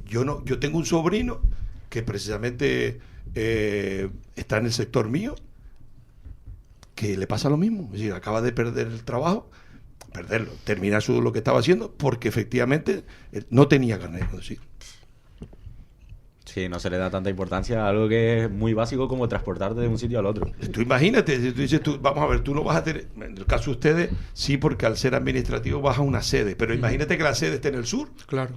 yo tengo un sobrino que precisamente está en el sector mío, que le pasa lo mismo, es decir, acaba de perder el trabajo, terminar lo que estaba haciendo, porque efectivamente no tenía carnet de conducir. Sí, no se le da tanta importancia a algo que es muy básico como transportarte de un sitio al otro. Tú imagínate, si tú dices, vamos a ver, tú no vas a tener, en el caso de ustedes, sí, porque al ser administrativo vas a una sede, pero imagínate que la sede esté en el sur. Claro.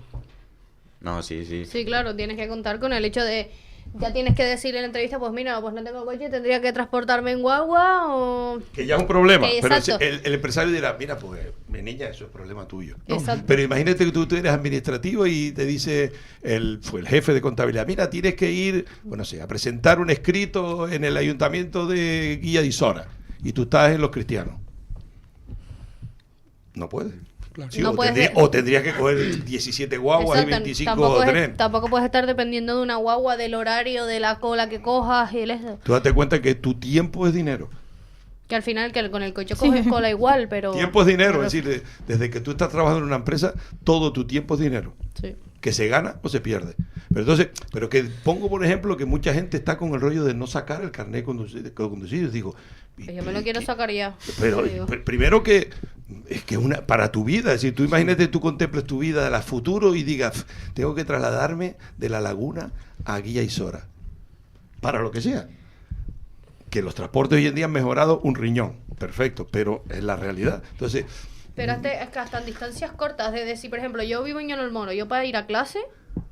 No, sí, sí. Sí, claro, tienes que contar con el hecho de... Ya tienes que decir en la entrevista, pues mira, pues no tengo coche, tendría que transportarme en guagua o... Que ya es un problema, Que pero exacto. el empresario dirá, mira, pues, mi niña, eso es problema tuyo. ¿no? Exacto. Pero imagínate que tú eres administrativo y te dice el jefe de contabilidad, mira, tienes que ir, bueno, a presentar un escrito en el ayuntamiento de Guilla de Isora, y tú estás en Los Cristianos. No puedes. Claro. Sí, No o, puedes- o tendrías que coger 17 guaguas y Exacto, 25 trenes. tampoco puedes estar dependiendo de una guagua, del horario, de la cola que cojas y el eso. Tú date cuenta que tu tiempo es dinero. Que al final que con el coche coges cola igual, pero... Tiempo es dinero, pero- es decir, desde que tú estás trabajando en una empresa, todo tu tiempo es dinero. Sí. Que se gana o se pierde. Pero entonces, pero que pongo por ejemplo que mucha gente está con el rollo de no sacar el carnet de conducir. Digo, Yo me lo quiero sacar ya. pero te digo. primero que es que para tu vida, es decir, tú imagínate, tú contemples tu vida a futuro y digas, tengo que trasladarme de La Laguna a Guilla Isora, para lo que sea. Que los transportes hoy en día han mejorado un riñón, perfecto, pero es la realidad. Entonces, Pero es que hasta en distancias cortas, de decir, por ejemplo, yo vivo en el Moro, yo para ir a clase,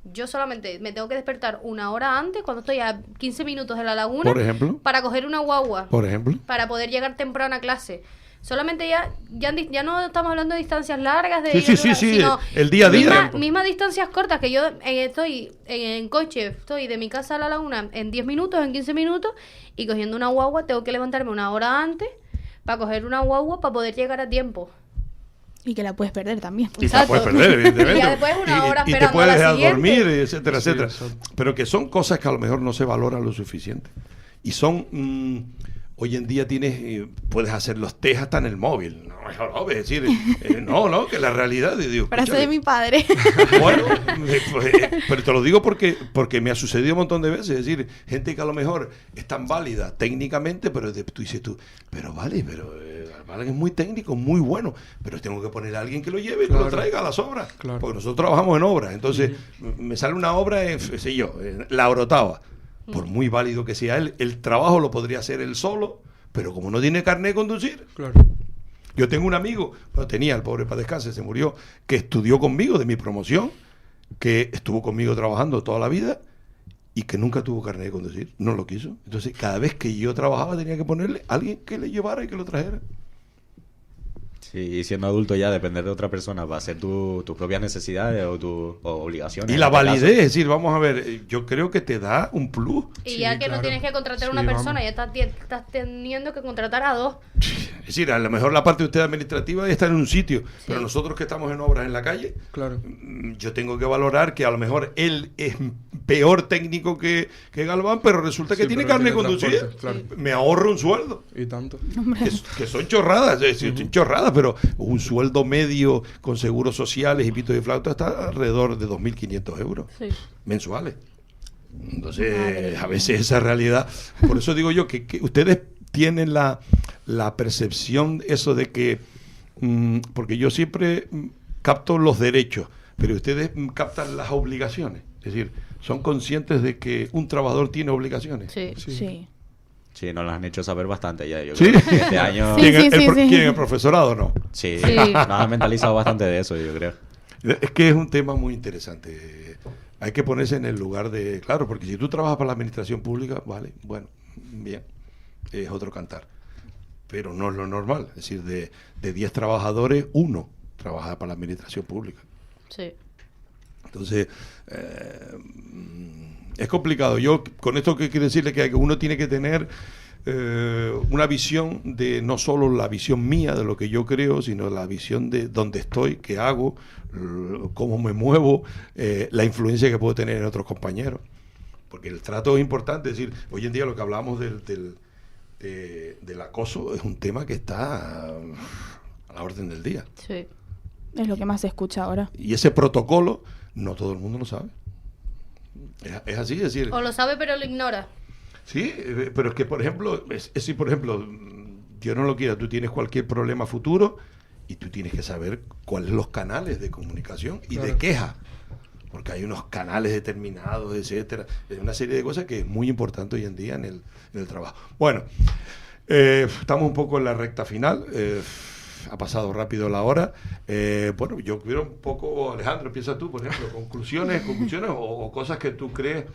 yo solamente me tengo que despertar una hora antes, cuando estoy a 15 minutos de La Laguna, por ejemplo, para coger una guagua, por ejemplo, para poder llegar temprano a clase. Solamente ya no estamos hablando de distancias largas, de Sí, ir sí, a sí, lugar, sí, sino el día a día. mismas distancias cortas, que yo estoy en coche, estoy de mi casa a La Laguna en 10 minutos, en 15 minutos, y cogiendo una guagua tengo que levantarme una hora antes para coger una guagua para poder llegar a tiempo. Y que la puedes perder también. y te la puedes perder, evidentemente. Y ya después una hora y te esperando puedes a la dejar siguiente. dormir, etcétera, Sí, etcétera. exacto. Pero que son cosas que a lo mejor no se valoran lo suficiente. Y son, hoy en día puedes hacer los test hasta en el móvil. No, es decir, no, que la realidad, digo, Frase de escúchame, mi padre. bueno, pero te lo digo porque me ha sucedido un montón de veces. Es decir, gente que a lo mejor es tan válida técnicamente, pero tú dices pero Galván es muy técnico, muy bueno, pero tengo que poner a alguien que lo lleve y que lo Claro. traiga a las obras. Claro. Porque nosotros trabajamos en obras. Entonces, me sale una obra en La Orotava. Por muy válido que sea él, el trabajo lo podría hacer él solo, pero como no tiene carnet de conducir. Claro. Yo tengo un amigo, tenía, el pobre para descanse, se murió, que estudió conmigo de mi promoción, que estuvo conmigo trabajando toda la vida y que nunca tuvo carnet de conducir, no lo quiso. Entonces, cada vez que yo trabajaba tenía que ponerle a alguien que le llevara y que lo trajera. Sí, y siendo adulto ya depender de otra persona para hacer tus propias necesidades o obligaciones. Y en la este caso. validez, es decir, vamos a ver, yo creo que te da un plus. Y Sí, ya que no claro. tienes que contratar a Sí, una persona, vamos. ya estás teniendo que contratar a dos. Es decir, a lo mejor la parte de usted administrativa está en un sitio, pero nosotros que estamos en obras en la calle, Claro. yo tengo que valorar que a lo mejor él es peor técnico que Galván, pero resulta que Sí, tiene pero carne de tiene conducir. transporte, claro. Me ahorro un sueldo. Y tanto. Que son chorradas, es decir, son chorradas, pero un sueldo medio con seguros sociales y pito de flauta está alrededor de 2.500 euros Sí. mensuales. Entonces, a veces esa realidad. Por eso digo yo que ustedes tienen la percepción, eso de que, porque yo siempre capto los derechos, pero ustedes captan las obligaciones. Es decir, son conscientes de que un trabajador tiene obligaciones. Sí. Sí. Sí, nos lo han hecho saber bastante ya. Yo ¿Sí? creo que este año... Sí. ¿Quién, el profesorado no? Sí, Sí. nos han mentalizado bastante de eso, yo creo. Es que es un tema muy interesante. Hay que ponerse en el lugar de... Claro, porque si tú trabajas para la administración pública, vale, bueno, bien, es otro cantar. Pero no es lo normal. Es decir, de 10 trabajadores, 1 trabaja para la administración pública. Sí. Entonces, es complicado. Yo, con esto que quiero decirle que uno tiene que tener una visión de no solo la visión mía de lo que yo creo, sino la visión de dónde estoy, qué hago, cómo me muevo, la influencia que puedo tener en otros compañeros. Porque el trato es importante. Es decir, hoy en día lo que hablamos del acoso es un tema que está a la orden del día. Sí. Es lo que más se escucha ahora. Y ese protocolo, no todo el mundo lo sabe. Es así, es decir... O lo sabe pero lo ignora. Sí, pero es que, por ejemplo, si por ejemplo, Dios no lo quiera, tú tienes cualquier problema futuro y tú tienes que saber cuáles son los canales de comunicación y de queja. Porque hay unos canales determinados, etcétera. Es una serie de cosas que es muy importante hoy en día en el trabajo. Bueno, estamos un poco en la recta final. Ha pasado rápido la hora. Bueno, yo quiero un poco, Alejandro, empieza tú, por ejemplo, conclusiones o cosas que tú crees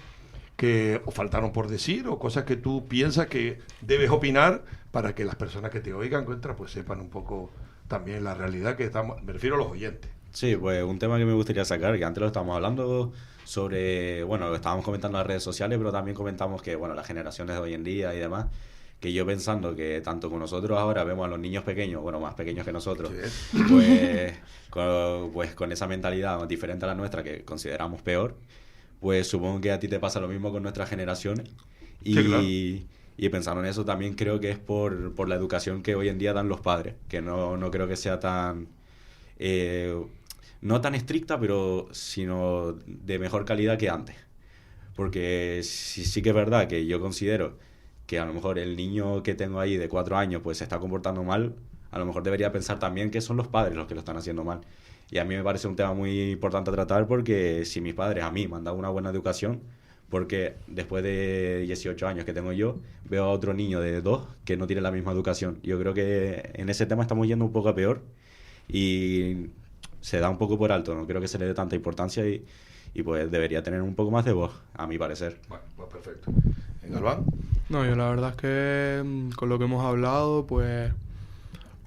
que os faltaron por decir, o cosas que tú piensas que debes opinar para que las personas que te oigan, pues sepan un poco también la realidad que estamos, me refiero a los oyentes. Sí, pues un tema que me gustaría sacar, que antes lo estábamos hablando sobre, bueno, lo estábamos comentando en las redes sociales, pero también comentamos que, bueno, las generaciones de hoy en día y demás, que yo pensando que tanto con nosotros ahora vemos a los niños pequeños, bueno, más pequeños que nosotros, pues con esa mentalidad diferente a la nuestra, que consideramos peor, pues supongo que a ti te pasa lo mismo con nuestras generaciones. Y, sí, claro. Y pensando en eso también creo que es por la educación que hoy en día dan los padres, que no creo que sea tan... no tan estricta, pero sino de mejor calidad que antes. Porque sí que es verdad que yo considero que a lo mejor el niño que tengo ahí de 4 años pues se está comportando mal, a lo mejor debería pensar también que son los padres los que lo están haciendo mal. Y a mí me parece un tema muy importante a tratar, porque si mis padres a mí me han dado una buena educación, porque después de 18 años que tengo yo, veo a otro niño de 2 que no tiene la misma educación. Yo creo que en ese tema estamos yendo un poco a peor y se da un poco por alto, no creo que se le dé tanta importancia y pues debería tener un poco más de voz, a mi parecer. Bueno, pues perfecto. ¿Galván? No, yo la verdad es que con lo que hemos hablado, pues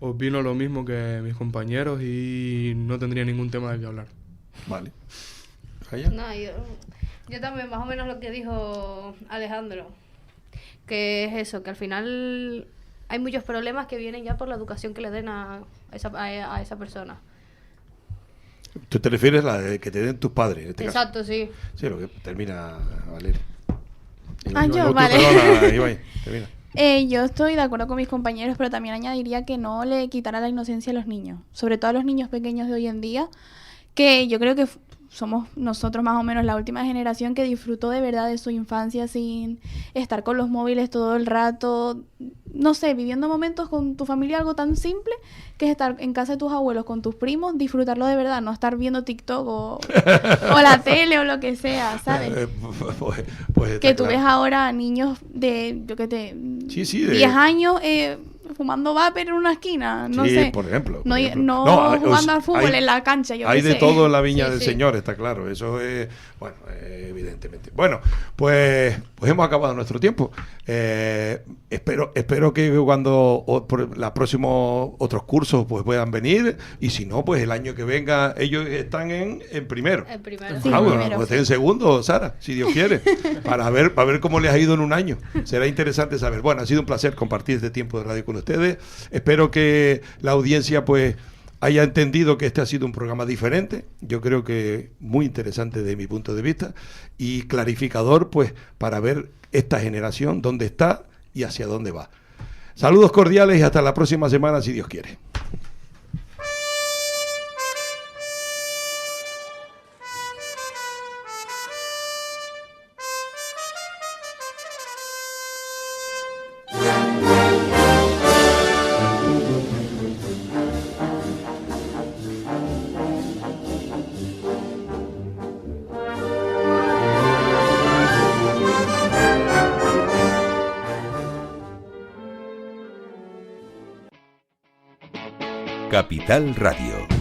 opino lo mismo que mis compañeros y no tendría ningún tema de qué hablar. Vale. ¿Raya? No, yo también, más o menos lo que dijo Alejandro, que es eso, que al final hay muchos problemas que vienen ya por la educación que le den a esa persona. ¿Tú te refieres a la de que te den tus padres? En este Exacto, caso? sí. Sí, lo que termina Valeria. Yo, vale. Perdona, Ibai, termina. Yo estoy de acuerdo con mis compañeros, pero también añadiría que no le quitará la inocencia a los niños, sobre todo a los niños pequeños de hoy en día, que yo creo que somos nosotros más o menos la última generación que disfrutó de verdad de su infancia sin estar con los móviles todo el rato, no sé, viviendo momentos con tu familia, algo tan simple que es estar en casa de tus abuelos con tus primos, disfrutarlo de verdad, no estar viendo TikTok o la tele o lo que sea, ¿sabes? Pues que tú claro. ves ahora niños de, yo qué sé, Sí, de 10 años fumando vapor en una esquina, no sí, sé. por ejemplo. No No, jugando al fútbol hay- en la cancha, yo Hay qué de sé. todo en la viña Sí, del sí. Señor, está claro. Eso es, bueno, evidentemente. Bueno, pues hemos acabado nuestro tiempo. Espero que cuando por la próximos otros cursos pues puedan venir, y si no, pues el año que venga ellos están en primero. El primero. Sí, Bueno, primero, pues sí. en segundo, Sara, si Dios quiere, para ver cómo les ha ido en un año. Será interesante saber. Bueno, ha sido un placer compartir este tiempo de radio con ustedes. Espero que la audiencia pues haya entendido que este ha sido un programa diferente. Yo creo que muy interesante desde mi punto de vista y clarificador pues para ver esta generación dónde está y hacia dónde va. Saludos cordiales y hasta la próxima semana, si Dios quiere. Capital Radio.